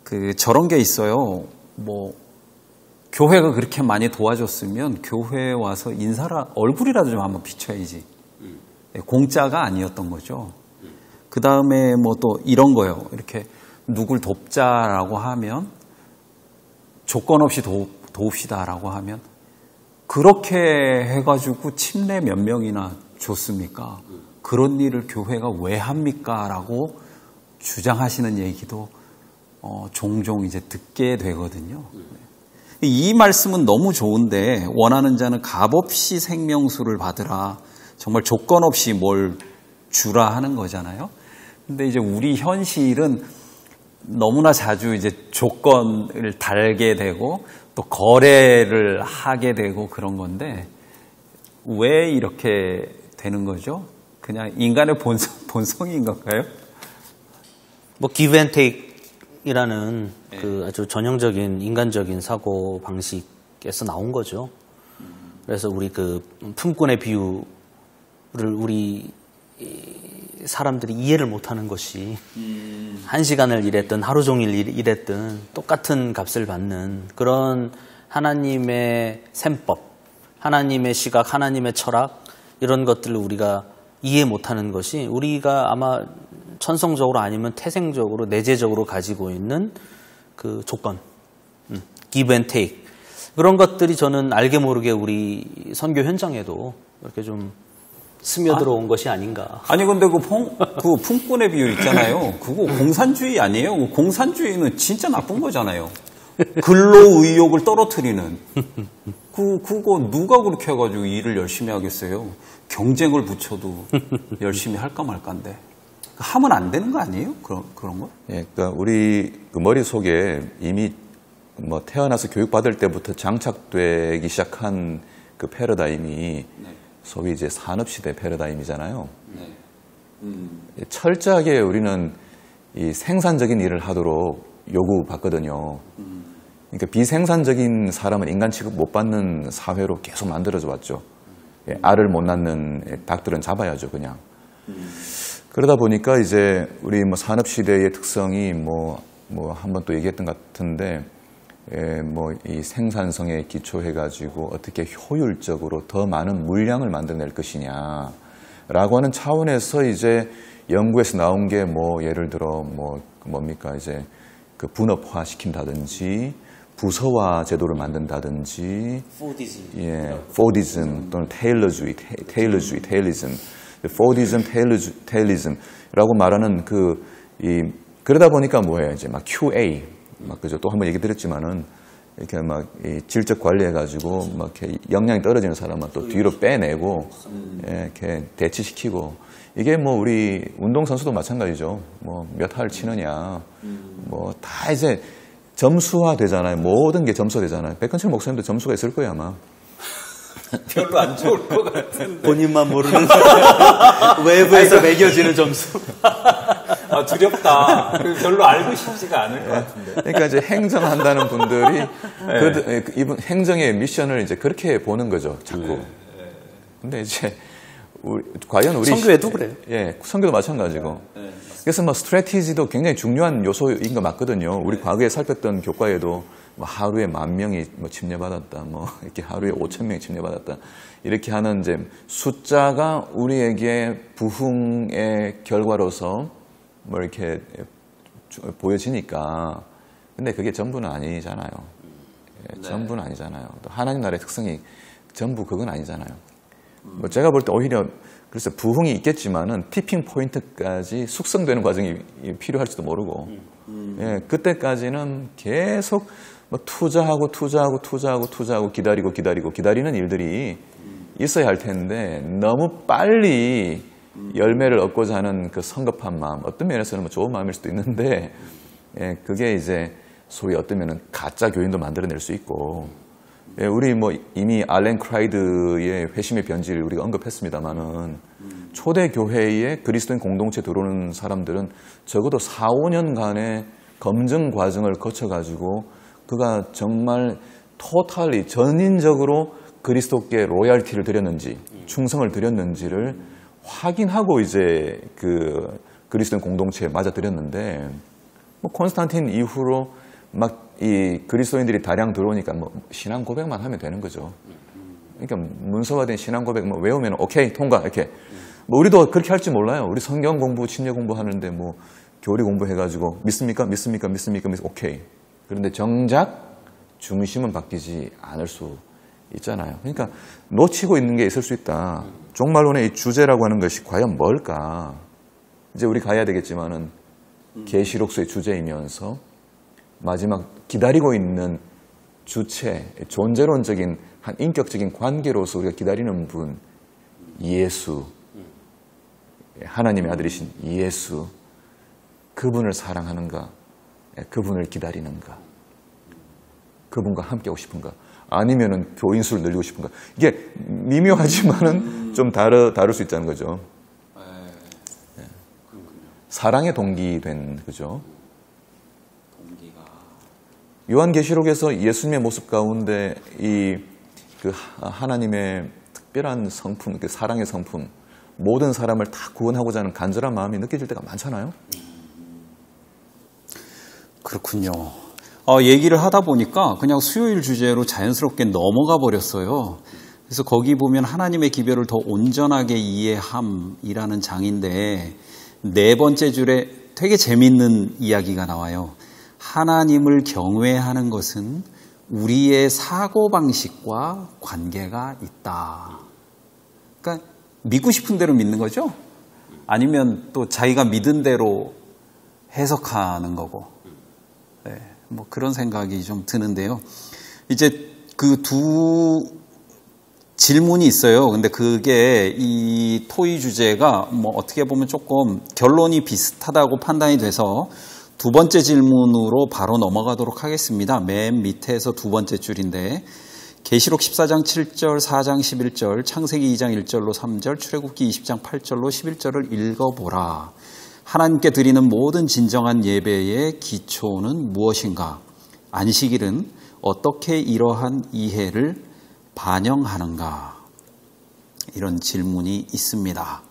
Speaker 1: 그 저런 게 있어요. 뭐 교회가 그렇게 많이 도와줬으면 교회에 와서 얼굴이라도 좀 한번 비춰야지. 공짜가 아니었던 거죠. 그 다음에 뭐 또 이런 거요. 이렇게 누굴 돕자라고 하면 조건 없이 도웁시다라고 하면 그렇게 해가지고 침례 몇 명이나 줬습니까? 그런 일을 교회가 왜 합니까? 라고 주장하시는 얘기도 종종 이제 듣게 되거든요. 이 말씀은 너무 좋은데 원하는 자는 값없이 생명수를 받으라. 정말 조건 없이 뭘 주라 하는 거잖아요. 근데 이제 우리 현실은 너무나 자주 이제 조건을 달게 되고 또 거래를 하게 되고 그런 건데 왜 이렇게 되는 거죠? 그냥 인간의 본성인 건가요?
Speaker 4: 뭐 give and take이라는 그 아주 전형적인 인간적인 사고 방식에서 나온 거죠. 그래서 우리 그 품꾼의 비유를 우리 사람들이 이해를 못하는 것이 1시간을 일했든 하루 종일 일했든 똑같은 값을 받는 그런 하나님의 셈법, 하나님의 시각, 하나님의 철학 이런 것들을 우리가 이해 못하는 것이 우리가 아마 천성적으로 아니면 태생적으로 내재적으로 가지고 있는 그 조건, give and take 그런 것들이 저는 알게 모르게 우리 선교 현장에도 이렇게 좀 스며들어온 것이 아닌가.
Speaker 1: 아니 근데 그 품꾼의 비유 있잖아요. 그거 공산주의 아니에요? 공산주의는 진짜 나쁜 거잖아요. 근로 의욕을 떨어뜨리는. 그거 누가 그렇게 해가지고 일을 열심히 하겠어요? 경쟁을 붙여도 열심히 할까 말까인데. 하면 안 되는 거 아니에요? 그런 거?
Speaker 3: 예, 그러니까 우리 그 머릿속에 이미 뭐 태어나서 교육받을 때부터 장착되기 시작한 그 패러다임이 소위 이제 산업시대 패러다임이잖아요. 철저하게 우리는 이 생산적인 일을 하도록 요구받거든요. 그러니까 비생산적인 사람은 인간 취급 못 받는 사회로 계속 만들어져 왔죠. 알을 못 낳는 닭들은 잡아야죠, 그냥. 그러다 보니까 이제 우리 뭐 산업시대의 특성이 뭐 한번 또 얘기했던 것 같은데, 뭐 이 생산성에 기초해가지고 어떻게 효율적으로 더 많은 물량을 만들어낼 것이냐라고 하는 차원에서 이제 연구에서 나온 게 뭐 예를 들어 뭡니까 이제 그 분업화 시킨다든지 부서화 제도를 만든다든지, 포디즘 또는 테일러주의, 포디즘, 테일리즘라고 말하는 그러다 보니까 뭐예요 이제 막 QA 그죠? 또 한번 얘기 드렸지만은 이렇게 막 이 질적 관리해가지고 막 이렇게 역량이 떨어지는 사람은 또 뒤로 빼내고 이렇게 대치시키고 이게 뭐 우리 운동 선수도 마찬가지죠. 뭐 몇 할 치느냐, 뭐 다 이제 점수화 되잖아요. 모든 게 점수화 되잖아요. 백헌철 목사님도 점수가 있을 거예요 아마.
Speaker 1: 별로 안 좋을 것 같은데.
Speaker 4: 본인만 모르는 외부에서 매겨지는 점수.
Speaker 1: 아, 두렵다. 별로 알고 싶지가 않을 것 같은데.
Speaker 3: 그러니까 이제 행정한다는 분들이 이분 행정의 미션을 이제 그렇게 보는 거죠, 자꾸. 근데 이제 과연 우리
Speaker 4: 선교에도 그래요.
Speaker 3: 예, 선교도 마찬가지고. 그래서 뭐 스트래티지도 굉장히 중요한 요소인 거 맞거든요. 우리 과거에 살폈던 교과에도 뭐 하루에 10,000명이 뭐 침례받았다, 뭐 이렇게 하루에 5,000명이 침례받았다, 이렇게 하는 이제 숫자가 우리에게 부흥의 결과로서 뭐 이렇게 보여지니까. 근데 그게 전부는 아니잖아요. 전부는 아니잖아요. 또 하나님 나라의 특성이 전부 그건 아니잖아요. 뭐 제가 볼 때 오히려 그래서 부흥이 있겠지만은 티핑 포인트까지 숙성되는 과정이 필요할지도 모르고, 예, 그때까지는 계속 뭐 투자하고 기다리는 일들이 있어야 할 텐데 너무 빨리 열매를 얻고자 하는 그 성급한 마음, 어떤 면에서는 뭐 좋은 마음일 수도 있는데, 예, 그게 이제 소위 어떤 면은 가짜 교인도 만들어낼 수 있고, 예, 우리 뭐 이미 알렌 크라이드의 회심의 변지를 우리가 언급했습니다만은 초대 교회에 그리스도인 공동체 들어오는 사람들은 적어도 4-5년간의 검증 과정을 거쳐가지고 그가 정말 토탈리 전인적으로 그리스도께 로얄티를 드렸는지 충성을 드렸는지를 확인하고 이제 그 그리스도인 공동체에 맞아들였는데, 뭐 콘스탄틴 이후로 막 이 그리스도인들이 다량 들어오니까 뭐 신앙 고백만 하면 되는 거죠. 그러니까 문서화된 신앙 고백 뭐 외우면 오케이 통과 이렇게. 뭐 우리도 그렇게 할지 몰라요. 우리 성경 공부, 침례 공부 하는데 뭐 교리 공부해가지고 믿습니까? 오케이. 그런데 정작 중심은 바뀌지 않을 수 있잖아요. 그러니까 놓치고 있는 게 있을 수 있다. 종말론의 이 주제라고 하는 것이 과연 뭘까? 이제 우리 가야 되겠지만은 계시록서의 주제이면서 마지막 기다리고 있는 주체, 존재론적인 한 인격적인 관계로서 우리가 기다리는 분, 예수, 하나님의 아들이신 예수, 그분을 사랑하는가, 그분을 기다리는가, 그분과 함께하고 싶은가, 아니면은 교인수를 늘리고 싶은가. 이게 미묘하지만은 좀 다를 수 있다는 거죠. 사랑의 동기된, 그죠? 요한계시록에서 예수님의 모습 가운데 그 하나님의 특별한 성품, 그 사랑의 성품, 모든 사람을 다 구원하고자 하는 간절한 마음이 느껴질 때가 많잖아요.
Speaker 1: 그렇군요. 얘기를 하다 보니까 그냥 수요일 주제로 자연스럽게 넘어가 버렸어요. 그래서 거기 보면 하나님의 기별을 더 온전하게 이해함이라는 장인데 4번째 줄에 되게 재밌는 이야기가 나와요. 하나님을 경외하는 것은 우리의 사고방식과 관계가 있다. 그러니까 믿고 싶은 대로 믿는 거죠? 아니면 또 자기가 믿은 대로 해석하는 거고. 네, 뭐 그런 생각이 좀 드는데요. 이제 그 두 질문이 있어요. 근데 그게 이 토의 주제가 뭐 어떻게 보면 조금 결론이 비슷하다고 판단이 돼서 2번째 질문으로 바로 넘어가도록 하겠습니다. 맨 밑에서 2번째 줄인데 계시록 14장 7절, 4장 11절, 창세기 2장 1절로 3절, 출애굽기 20장 8절로 11절을 읽어보라. 하나님께 드리는 모든 진정한 예배의 기초는 무엇인가? 안식일은 어떻게 이러한 이해를 반영하는가? 이런 질문이 있습니다.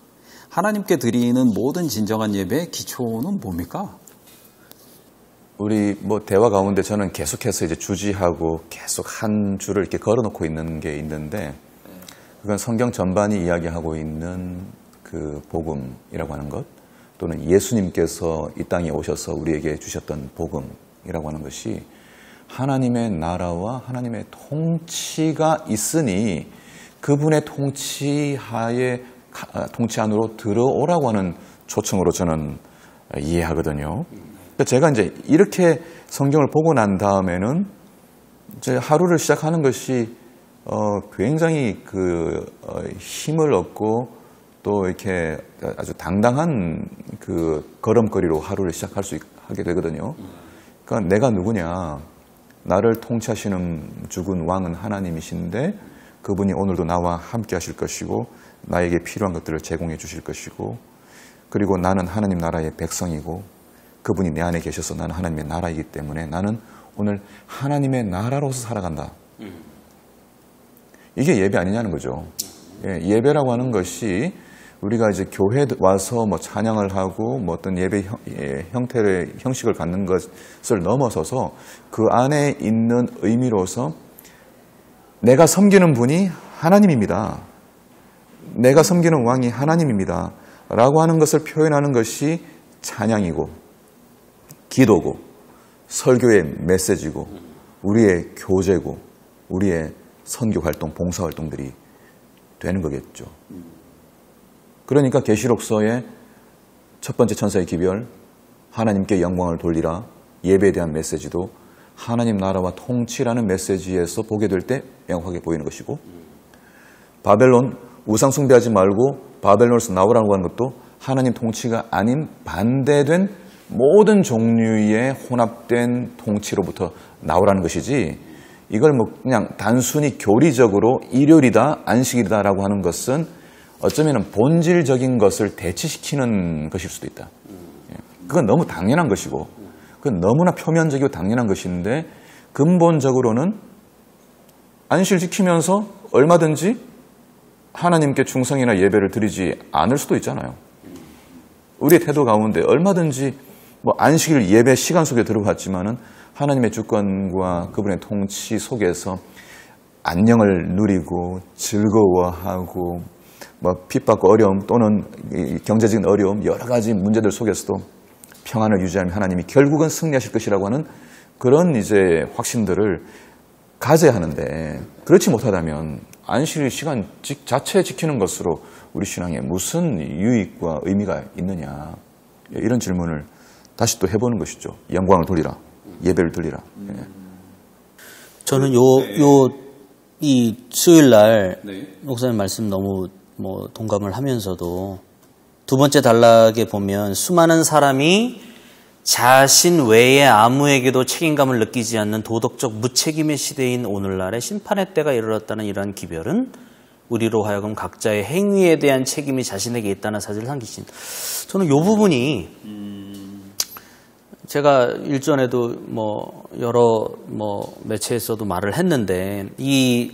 Speaker 1: 하나님께 드리는 모든 진정한 예배의 기초는 뭡니까?
Speaker 3: 우리 뭐 대화 가운데 저는 계속해서 이제 주지하고 계속 한 줄을 이렇게 걸어놓고 있는 게 있는데, 그건 성경 전반이 이야기하고 있는 그 복음이라고 하는 것, 또는 예수님께서 이 땅에 오셔서 우리에게 주셨던 복음이라고 하는 것이 하나님의 나라와 하나님의 통치가 있으니 그분의 통치하에, 통치 안으로 들어오라고 하는 초청으로 저는 이해하거든요. 제가 이제 이렇게 성경을 보고 난 다음에는 제 하루를 시작하는 것이 굉장히 힘을 얻고 또 이렇게 아주 당당한 그 걸음걸이로 하루를 시작할 수 하게 되거든요. 그러니까 내가 누구냐? 나를 통치하시는 주군 왕은 하나님이신데 그분이 오늘도 나와 함께 하실 것이고 나에게 필요한 것들을 제공해 주실 것이고, 그리고 나는 하나님 나라의 백성이고 그분이 내 안에 계셔서 나는 하나님의 나라이기 때문에 나는 오늘 하나님의 나라로서 살아간다. 이게 예배 아니냐는 거죠. 예배라고 하는 것이 우리가 이제 교회 와서 뭐 찬양을 하고 뭐 어떤 예배 형식을 갖는 것을 넘어서서 그 안에 있는 의미로서 내가 섬기는 분이 하나님입니다. 내가 섬기는 왕이 하나님입니다. 라고 하는 것을 표현하는 것이 찬양이고 기도고 설교의 메시지고 우리의 교제고 우리의 선교 활동, 봉사 활동들이 되는 거겠죠. 그러니까 계시록서의 첫 번째 천사의 기별, 하나님께 영광을 돌리라, 예배에 대한 메시지도 하나님 나라와 통치라는 메시지에서 보게 될 때 명확하게 보이는 것이고, 바벨론 우상 숭배하지 말고 바벨론에서 나오라고 하는 것도 하나님 통치가 아닌 반대된 모든 종류의 혼합된 통치로부터 나오라는 것이지, 이걸 뭐 그냥 단순히 교리적으로 일요일이다, 안식일이다라고 하는 것은 어쩌면 본질적인 것을 대치시키는 것일 수도 있다. 그건 너무 당연한 것이고, 그건 너무나 표면적이고 당연한 것인데, 근본적으로는 안식일 지키면서 얼마든지 하나님께 충성이나 예배를 드리지 않을 수도 있잖아요. 우리의 태도 가운데 얼마든지 뭐 안식일 예배 시간 속에 들어갔지만은 하나님의 주권과 그분의 통치 속에서 안녕을 누리고 즐거워하고 뭐 핍박과 어려움 또는 경제적인 어려움 여러 가지 문제들 속에서도 평안을 유지하면 하나님이 결국은 승리하실 것이라고 하는 그런 이제 확신들을 가져야 하는데, 그렇지 못하다면 안식일 시간 자체 지키는 것으로 우리 신앙에 무슨 유익과 의미가 있느냐, 이런 질문을 다시 또 해보는 것이죠. 영광을 돌리라. 예배를 드리라. 예.
Speaker 4: 저는 이 수요일 날 목사님 말씀 너무 동감을 하면서도 두 번째 단락에 보면 수많은 사람이 자신 외에 아무에게도 책임감을 느끼지 않는 도덕적 무책임의 시대인 오늘날에 심판의 때가 이르렀다는 이러한 기별은 우리로 하여금 각자의 행위에 대한 책임이 자신에게 있다는 사실을 상기신다. 저는 이 부분이 제가 일전에도 여러 매체에서도 말을 했는데 이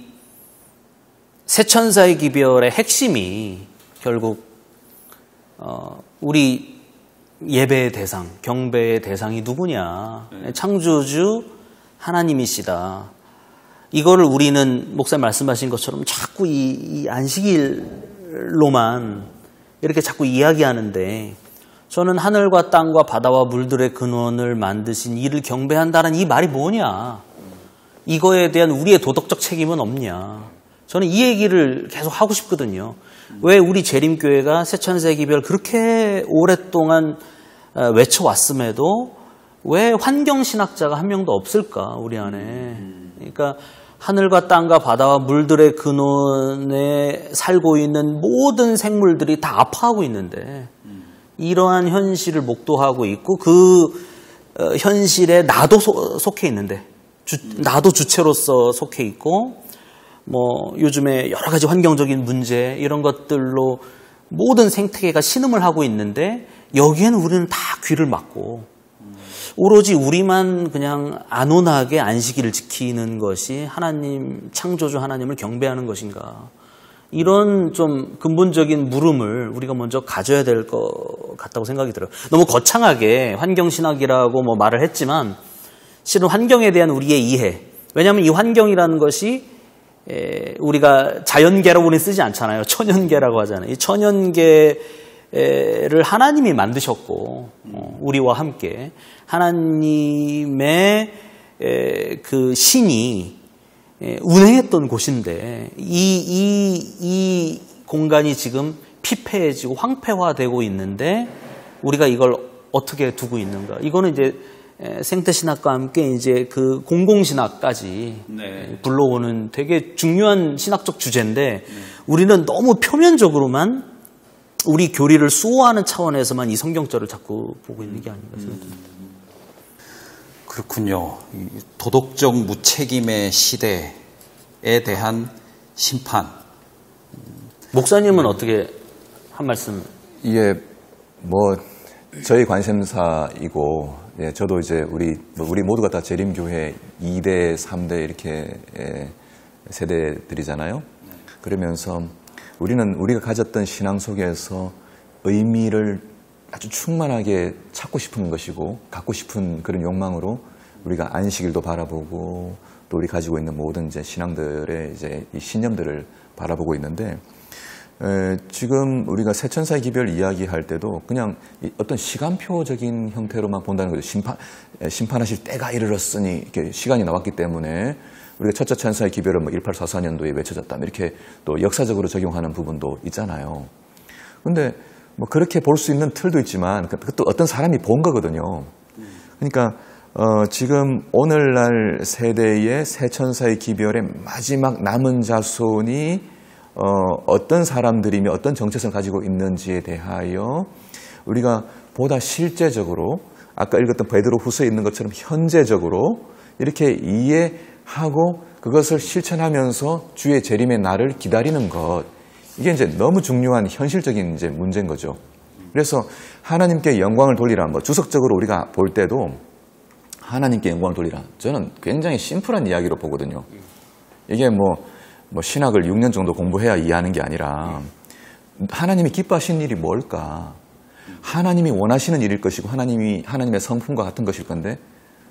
Speaker 4: 세천사의 기별의 핵심이 결국 우리 예배의 대상, 경배의 대상이 누구냐? 창조주 하나님이시다. 이거를 우리는 목사님 말씀하신 것처럼 자꾸 이 안식일로만 이렇게 자꾸 이야기하는데 저는 하늘과 땅과 바다와 물들의 근원을 만드신 이를 경배한다는 이 말이 뭐냐? 이거에 대한 우리의 도덕적 책임은 없냐? 저는 이 얘기를 계속 하고 싶거든요. 왜 우리 재림교회가 세천사의 기별 그렇게 오랫동안 외쳐왔음에도 왜 환경신학자가 한 명도 없을까? 우리 안에. 그러니까 하늘과 땅과 바다와 물들의 근원에 살고 있는 모든 생물들이 다 아파하고 있는데 이러한 현실을 목도하고 있고 그 현실에 나도 속해 있는데 나도 주체로서 속해 있고 요즘에 여러 가지 환경적인 문제 이런 것들로 모든 생태계가 신음을 하고 있는데 여기에는 우리는 다 귀를 막고 오로지 우리만 그냥 안온하게 안식일을 지키는 것이 하나님, 창조주 하나님을 경배하는 것인가. 이런 좀 근본적인 물음을 우리가 먼저 가져야 될 것 같다고 생각이 들어요. 너무 거창하게 환경신학이라고 말을 했지만 실은 환경에 대한 우리의 이해. 왜냐하면 이 환경이라는 것이 우리가 자연계라고 우리는 쓰지 않잖아요. 천연계라고 하잖아요. 이 천연계를 하나님이 만드셨고 우리와 함께 하나님의 그 신이 운행했던 곳인데 이 공간이 지금 피폐해지고 황폐화되고 있는데 우리가 이걸 어떻게 두고 있는가? 이거는 이제 생태신학과 함께 이제 그 공공신학까지 불러오는 되게 중요한 신학적 주제인데 우리는 너무 표면적으로만 우리 교리를 수호하는 차원에서만 이 성경절을 자꾸 보고 있는 게 아닌가 생각합니다.
Speaker 1: 그렇군요. 도덕적 무책임의 시대에 대한 심판.
Speaker 4: 목사님은 어떻게 한 말씀?
Speaker 3: 이게 저희 관심사이고, 저도 이제 우리 모두가 다 재림교회 2대, 3대 이렇게 세대들이잖아요. 그러면서 우리가 가졌던 신앙 속에서 의미를 아주 충만하게 찾고 싶은 것이고 갖고 싶은 그런 욕망으로 우리가 안식일도 바라보고 또 우리 가지고 있는 모든 이제 신앙들의 이제 이 신념들을 바라보고 있는데 지금 우리가 세천사의 기별 이야기할 때도 그냥 어떤 시간표적인 형태로만 본다는 거죠. 심판하실 때가 이르렀으니 이렇게 시간이 나왔기 때문에 우리가 첫째 천사의 기별은 1844년도에 외쳐졌다 이렇게 또 역사적으로 적용하는 부분도 있잖아요. 그런데 그렇게 볼 수 있는 틀도 있지만 그것도 어떤 사람이 본 거거든요. 그러니까 지금 오늘날 세대의 세천사의 기별의 마지막 남은 자손이 어떤 사람들이며 어떤 정체성을 가지고 있는지에 대하여 우리가 보다 실제적으로 아까 읽었던 베드로 후서에 있는 것처럼 현재적으로 이렇게 이해하고 그것을 실천하면서 주의 재림의 날을 기다리는 것, 이게 이제 너무 중요한 현실적인 이제 문제인 거죠. 그래서 하나님께 영광을 돌리라. 주석적으로 우리가 볼 때도 하나님께 영광을 돌리라. 저는 굉장히 심플한 이야기로 보거든요. 이게 신학을 6년 정도 공부해야 이해하는 게 아니라 하나님이 기뻐하시는 일이 뭘까? 하나님이 원하시는 일일 것이고 하나님의 성품과 같은 것일 건데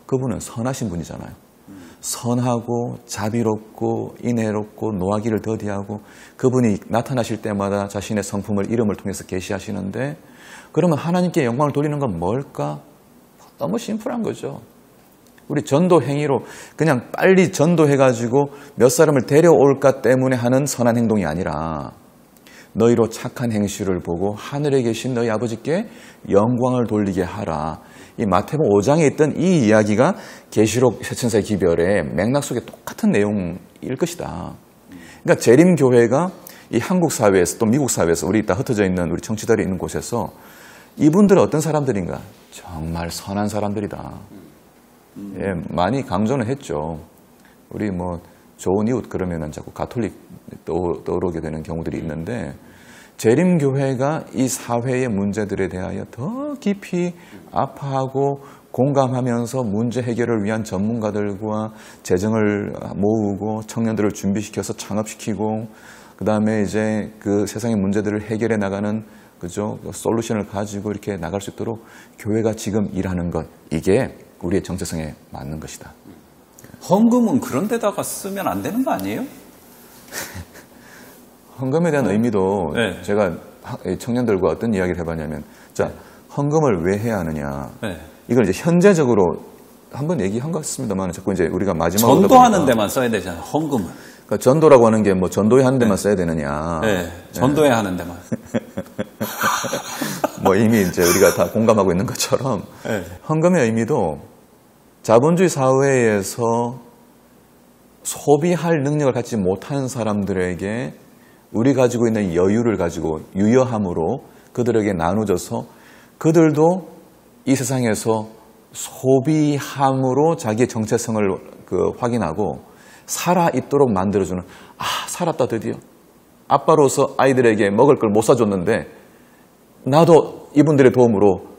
Speaker 3: 그분은 선하신 분이잖아요. 선하고 자비롭고 인애롭고 노하기를 더디하고 그분이 나타나실 때마다 자신의 성품을 이름을 통해서 계시하시는데 그러면 하나님께 영광을 돌리는 건 뭘까? 너무 심플한 거죠. 우리 전도 행위로 그냥 빨리 전도해가지고 몇 사람을 데려올까 때문에 하는 선한 행동이 아니라 너희로 착한 행실을 보고 하늘에 계신 너희 아버지께 영광을 돌리게 하라. 이 마태복음 5장에 있던 이 이야기가 계시록 세천사의 기별의 맥락 속에 똑같은 내용일 것이다. 그러니까 재림교회가 이 한국 사회에서 또 미국 사회에서 우리 다 흩어져 있는 우리 청취자들이 있는 곳에서 이분들은 어떤 사람들인가? 정말 선한 사람들이다. 예, 많이 강조는 했죠. 우리 뭐 좋은 이웃 그러면은 자꾸 가톨릭 떠오르게 되는 경우들이 있는데 재림교회가 이 사회의 문제들에 대하여 더 깊이 아파하고 공감하면서 문제 해결을 위한 전문가들과 재정을 모으고 청년들을 준비시켜서 창업시키고 그 다음에 이제 그 세상의 문제들을 해결해 나가는 그죠 솔루션을 가지고 이렇게 나갈 수 있도록 교회가 지금 일하는 것 이게 우리의 정체성에 맞는 것이다.
Speaker 1: 헌금은 그런 데다가 쓰면 안 되는 거 아니에요?
Speaker 3: 헌금에 대한 의미도
Speaker 1: 네.
Speaker 3: 제가 청년들과 어떤 이야기를 해봤냐면 자 헌금을 왜 해야 하느냐
Speaker 1: 네.
Speaker 3: 이걸 이제 현재적으로 한번 얘기한 것 같습니다만 자꾸 이제 우리가 마지막으로
Speaker 1: 전도하는 데만 써야 되잖아 헌금을.
Speaker 3: 그러니까 전도라고 하는 게 뭐 전도에 하는 데만 써야 되느냐.
Speaker 1: 네, 전도에 하는 데만.
Speaker 3: 뭐 이미 이제 우리가 다 공감하고 있는 것처럼
Speaker 1: 네.
Speaker 3: 헌금의 의미도 자본주의 사회에서 소비할 능력을 갖지 못하는 사람들에게 우리 가지고 있는 여유를 가지고 유여함으로 그들에게 나눠줘서 그들도 이 세상에서 소비함으로 자기의 정체성을 확인하고 살아있도록 만들어주는 살았다 드디어 아빠로서 아이들에게 먹을 걸 못 사줬는데 나도 이분들의 도움으로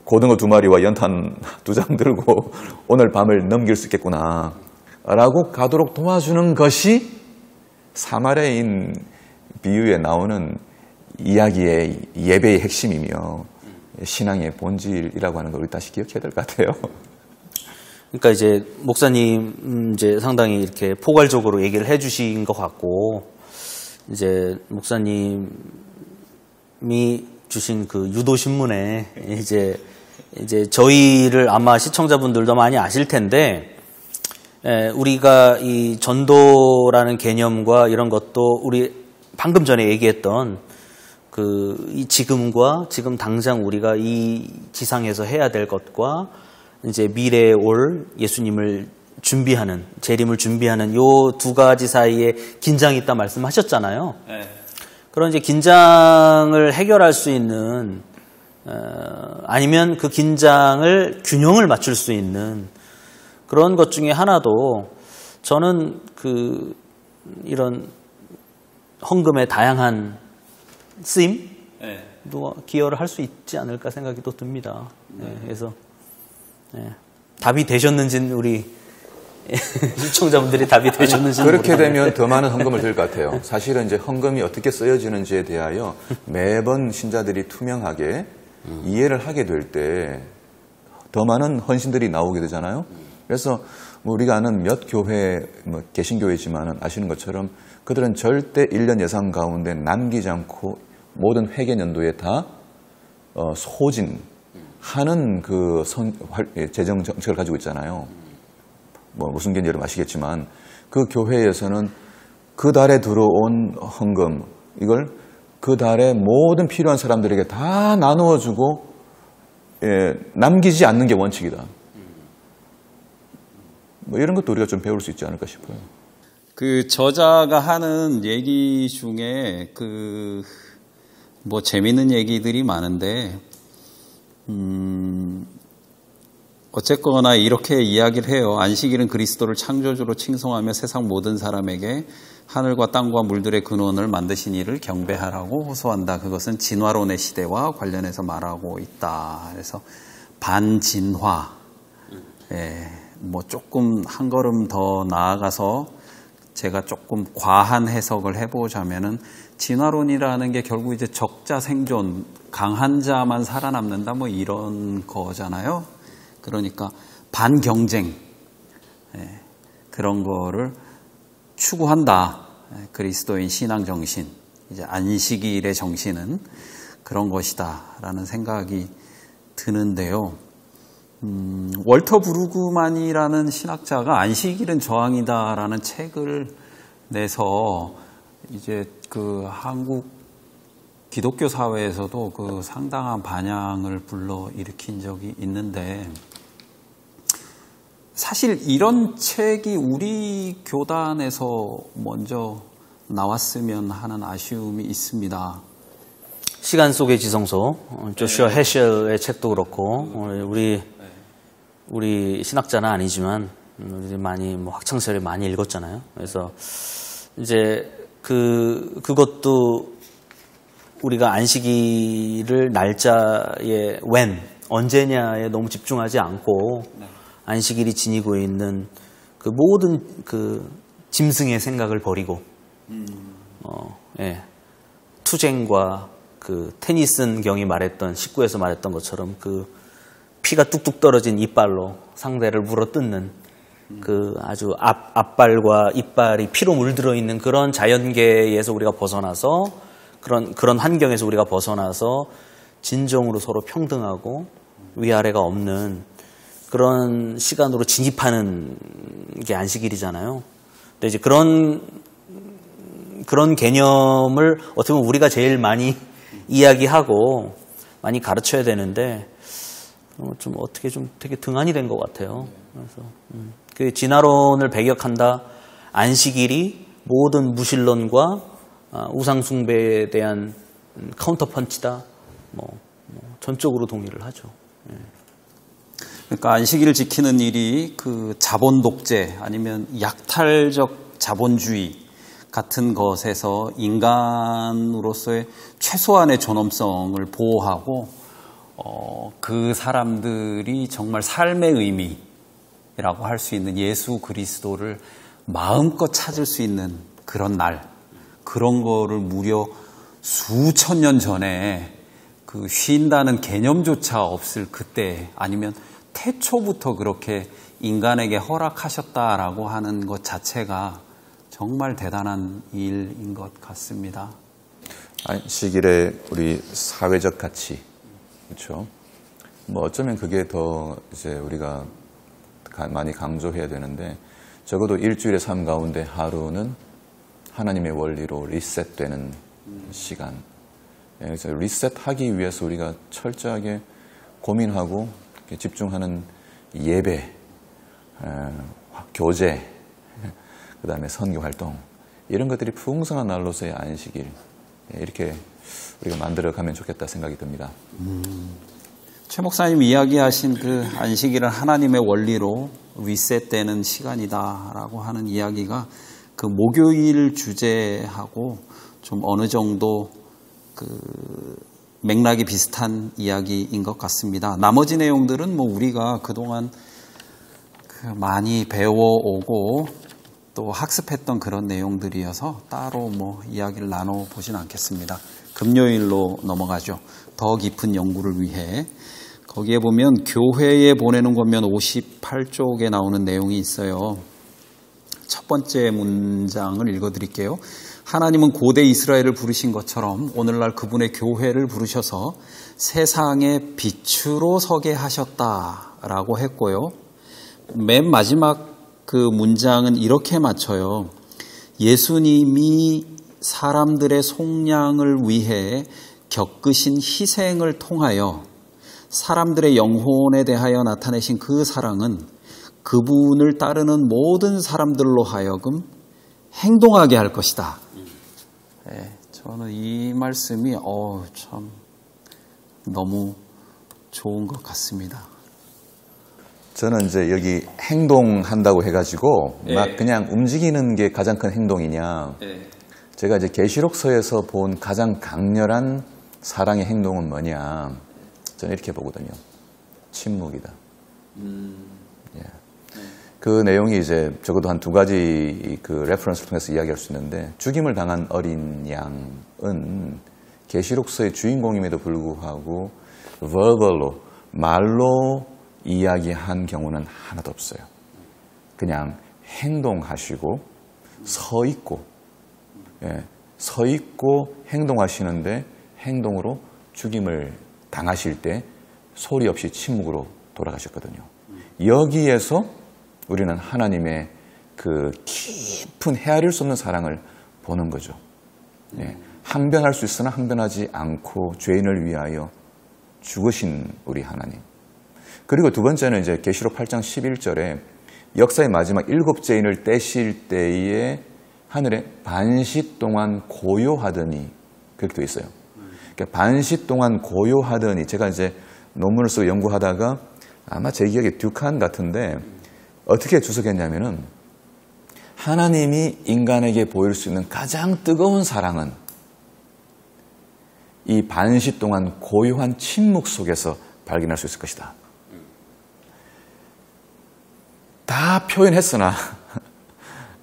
Speaker 3: 고등어 2마리와 연탄 2장 들고 오늘 밤을 넘길 수 있겠구나 라고 가도록 도와주는 것이 사마리아인 비유에 나오는 이야기의 예배의 핵심이며 신앙의 본질이라고 하는 걸 우리 다시 기억해야 될 것 같아요.
Speaker 4: 그러니까 이제 목사님 이제 상당히 이렇게 포괄적으로 얘기를 해주신 것 같고 이제 목사님이 주신 그 유도 신문에 이제 저희를 아마 시청자분들도 많이 아실 텐데 우리가 이 전도라는 개념과 이런 것도 우리 방금 전에 얘기했던 이 지금과 지금 당장 우리가 이 지상에서 해야 될 것과 이제 미래에 올 예수님을 준비하는 재림을 준비하는 요 두 가지 사이에 긴장이 있다 말씀하셨잖아요.
Speaker 1: 네.
Speaker 4: 그런 이제 긴장을 해결할 수 있는 아니면 그 긴장을 균형을 맞출 수 있는 그런 것 중에 하나도 저는 이런 헌금의 다양한 쓰임도 기여를 할 수 있지 않을까 생각이 또 듭니다. 그래서 답이 되셨는지는 우리 시청자분들이 답이 되셨는지는
Speaker 3: 그렇게
Speaker 4: 모르겠네요.
Speaker 3: 되면 더 많은 헌금을 드릴 것 같아요. 사실은 이제 헌금이 어떻게 쓰여지는지에 대하여 매번 신자들이 투명하게 이해를 하게 될 때 더 많은 헌신들이 나오게 되잖아요. 그래서 우리가 아는 몇 교회, 개신교회지만은 아시는 것처럼 그들은 절대 1년 예산 가운데 남기지 않고 모든 회계연도에 다 소진하는 재정 정책을 가지고 있잖아요. 무슨 견지 여러분 아시겠지만 그 교회에서는 그 달에 들어온 헌금 이걸 그 달에 모든 필요한 사람들에게 다 나누어주고 남기지 않는 게 원칙이다. 이런 것도 우리가 좀 배울 수 있지 않을까 싶어요.
Speaker 1: 그 저자가 하는 얘기 중에 재밌는 얘기들이 많은데 어쨌거나 이렇게 이야기를 해요. 안식일은 그리스도를 창조주로 칭송하며 세상 모든 사람에게 하늘과 땅과 물들의 근원을 만드신 이를 경배하라고 호소한다. 그것은 진화론의 시대와 관련해서 말하고 있다. 그래서 반진화, 조금 한 걸음 더 나아가서 제가 조금 과한 해석을 해보자면은 진화론이라는 게 결국 이제 적자 생존, 강한 자만 살아남는다 이런 거잖아요. 그러니까 반경쟁 그런 거를 추구한다. 그리스도인 신앙 정신, 이제 안식일의 정신은 그런 것이다라는 생각이 드는데요. 월터 브루그만이라는 신학자가 안식일은 저항이다라는 책을 내서 이제 한국 기독교 사회에서도 그 상당한 반향을 불러일으킨 적이 있는데 사실 이런 책이 우리 교단에서 먼저 나왔으면 하는 아쉬움이 있습니다.
Speaker 4: 시간 속의 지성소, 조슈아 헤셜의 책도 그렇고, 우리 신학자는 아니지만, 많이, 학창시절에 많이 읽었잖아요. 그래서, 이제, 그것도 우리가 안식일을 날짜에 언제냐에 너무 집중하지 않고, 안식일이 지니고 있는 그 모든 짐승의 생각을 버리고, 투쟁과 테니슨 경이 말했던 19에서 말했던 것처럼 피가 뚝뚝 떨어진 이빨로 상대를 물어뜯는 아주 앞발과 이빨이 피로 물들어 있는 그런 자연계에서 우리가 벗어나서 그런 환경에서 우리가 벗어나서 진정으로 서로 평등하고 위아래가 없는 그런 시간으로 진입하는 게 안식일이잖아요. 근데 이제 그런 개념을 어떻게 보면 우리가 제일 많이 이야기하고 많이 가르쳐야 되는데 좀 어떻게 좀 되게 등한이 된 것 같아요. 그래서 그 진화론을 배격한다. 안식일이 모든 무신론과 우상 숭배에 대한 카운터 펀치다. 전적으로 동의를 하죠.
Speaker 1: 그러니까 안식일을 지키는 일이 자본 독재 아니면 약탈적 자본주의 같은 것에서 인간으로서의 최소한의 존엄성을 보호하고 그 사람들이 정말 삶의 의미라고 할 수 있는 예수 그리스도를 마음껏 찾을 수 있는 그런 날, 그런 거를 무려 수천 년 전에 쉰다는 개념조차 없을 그때 아니면 태초부터 그렇게 인간에게 허락하셨다라고 하는 것 자체가 정말 대단한 일인 것 같습니다.
Speaker 3: 안식일의 우리 사회적 가치, 그렇죠? 어쩌면 그게 더 이제 우리가 많이 강조해야 되는데 적어도 일주일의 삶 가운데 하루는 하나님의 원리로 리셋되는 시간. 그래서 리셋하기 위해서 우리가 철저하게 고민하고 집중하는 예배, 교제, 그 다음에 선교 활동 이런 것들이 풍성한 날로서의 안식일 이렇게 우리가 만들어가면 좋겠다 생각이 듭니다.
Speaker 1: 최 목사님 이야기하신 안식일은 하나님의 원리로 리셋되는 시간이다라고 하는 이야기가 목요일 주제하고 좀 어느 정도 맥락이 비슷한 이야기인 것 같습니다. 나머지 내용들은 우리가 그동안 많이 배워오고 또 학습했던 그런 내용들이어서 따로 이야기를 나눠보진 않겠습니다. 금요일로 넘어가죠. 더 깊은 연구를 위해. 거기에 보면 교회에 보내는 권면 58쪽에 나오는 내용이 있어요. 첫 번째 문장을 읽어드릴게요. 하나님은 고대 이스라엘을 부르신 것처럼 오늘날 그분의 교회를 부르셔서 세상의 빛으로 서게 하셨다라고 했고요. 맨 마지막 문장은 이렇게 맞춰요. 예수님이 사람들의 속량을 위해 겪으신 희생을 통하여 사람들의 영혼에 대하여 나타내신 그 사랑은 그분을 따르는 모든 사람들로 하여금 행동하게 할 것이다. 저는 이 말씀이 참 너무 좋은 것 같습니다.
Speaker 3: 저는 이제 여기 행동한다고 해가지고 막 그냥 움직이는 게 가장 큰 행동이냐. 제가 이제 계시록서에서 본 가장 강렬한 사랑의 행동은 뭐냐. 저는 이렇게 보거든요. 침묵이다. 그 내용이 이제 적어도 한 두 가지 레퍼런스를 통해서 이야기할 수 있는데 죽임을 당한 어린 양은 계시록서의 주인공임에도 불구하고 verbal로 말로 이야기한 경우는 하나도 없어요. 그냥 행동하시고 서 있고 행동하시는데 행동으로 죽임을 당하실 때 소리 없이 침묵으로 돌아가셨거든요. 여기에서 우리는 하나님의 깊은 헤아릴 수 없는 사랑을 보는 거죠. 항변할 수 있으나 항변하지 않고 죄인을 위하여 죽으신 우리 하나님. 그리고 두 번째는 이제 계시록 8장 11절에 역사의 마지막 7죄인을 떼실 때에 하늘에 반시 동안 고요하더니 그렇게 되어 있어요. 그러니까 반시 동안 고요하더니 제가 이제 논문을 쓰고 연구하다가 아마 제 기억에 듀칸 같은데 어떻게 주석했냐면은 하나님이 인간에게 보일 수 있는 가장 뜨거운 사랑은 이 반시 동안 고요한 침묵 속에서 발견할 수 있을 것이다. 다 표현했으나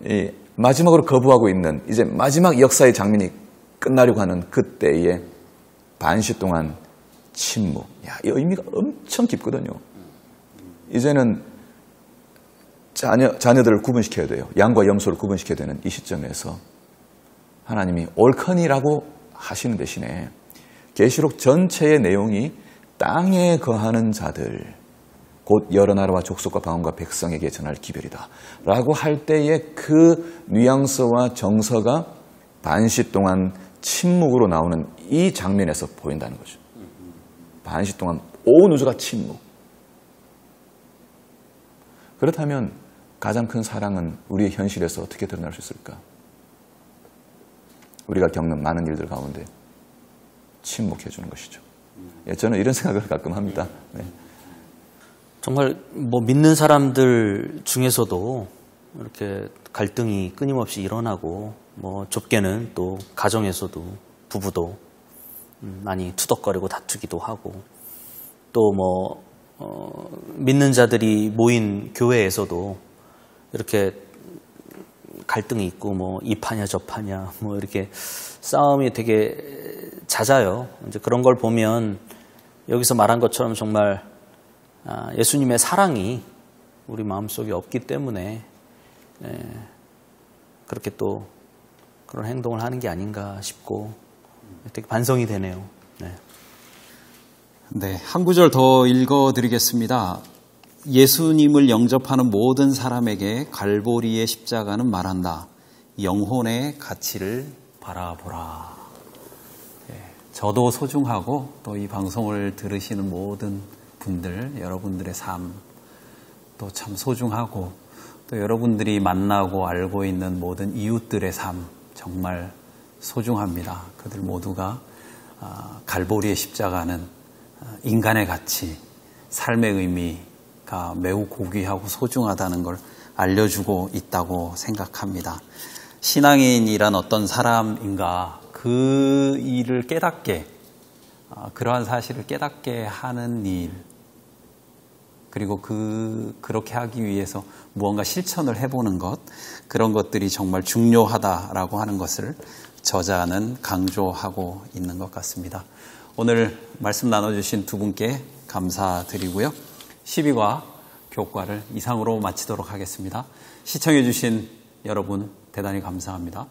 Speaker 3: 이 마지막으로 거부하고 있는 이제 마지막 역사의 장면이 끝나려고 하는 그때의 반시 동안 침묵. 야, 이 의미가 엄청 깊거든요. 이제는 자녀들을 구분시켜야 돼요. 양과 염소를 구분시켜야 되는 이 시점에서 하나님이 옳거니라고 하시는 대신에 계시록 전체의 내용이 땅에 거하는 자들 곧 여러 나라와 족속과 방언과 백성에게 전할 기별이다 라고 할 때에 그 뉘앙스와 정서가 반시 동안 침묵으로 나오는 이 장면에서 보인다는 거죠. 반시 동안 온 우주가 침묵. 그렇다면 가장 큰 사랑은 우리의 현실에서 어떻게 드러날 수 있을까? 우리가 겪는 많은 일들 가운데 침묵해 주는 것이죠. 예, 저는 이런 생각을 가끔 합니다. 네.
Speaker 4: 정말 뭐 믿는 사람들 중에서도 이렇게 갈등이 끊임없이 일어나고 뭐 좁게는 또 가정에서도 부부도 많이 투덕거리고 다투기도 하고 또 뭐 믿는 자들이 모인 교회에서도 이렇게 갈등이 있고 뭐 이 파냐 저 파냐 뭐 이렇게 싸움이 되게 잦아요. 이제 그런 걸 보면 여기서 말한 것처럼 정말 예수님의 사랑이 우리 마음속에 없기 때문에 그렇게 또 그런 행동을 하는 게 아닌가 싶고 되게 반성이 되네요.
Speaker 1: 네, 한 구절 더 읽어드리겠습니다. 예수님을 영접하는 모든 사람에게 갈보리의 십자가는 말한다. 영혼의 가치를 바라보라. 네, 저도 소중하고 또 이 방송을 들으시는 모든 분들, 여러분들의 삶 또 참 소중하고 또 여러분들이 만나고 알고 있는 모든 이웃들의 삶 정말 소중합니다. 그들 모두가 갈보리의 십자가는 인간의 가치, 삶의 의미가 매우 고귀하고 소중하다는 걸 알려주고 있다고 생각합니다. 신앙인이란 어떤 사람인가 그 일을 깨닫게, 그러한 사실을 깨닫게 하는 일, 그리고 그렇게 하기 위해서 무언가 실천을 해보는 것, 그런 것들이 정말 중요하다라고 하는 것을 저자는 강조하고 있는 것 같습니다. 오늘 말씀 나눠주신 두 분께 감사드리고요. 12과 교과를 이상으로 마치도록 하겠습니다. 시청해주신 여러분 대단히 감사합니다.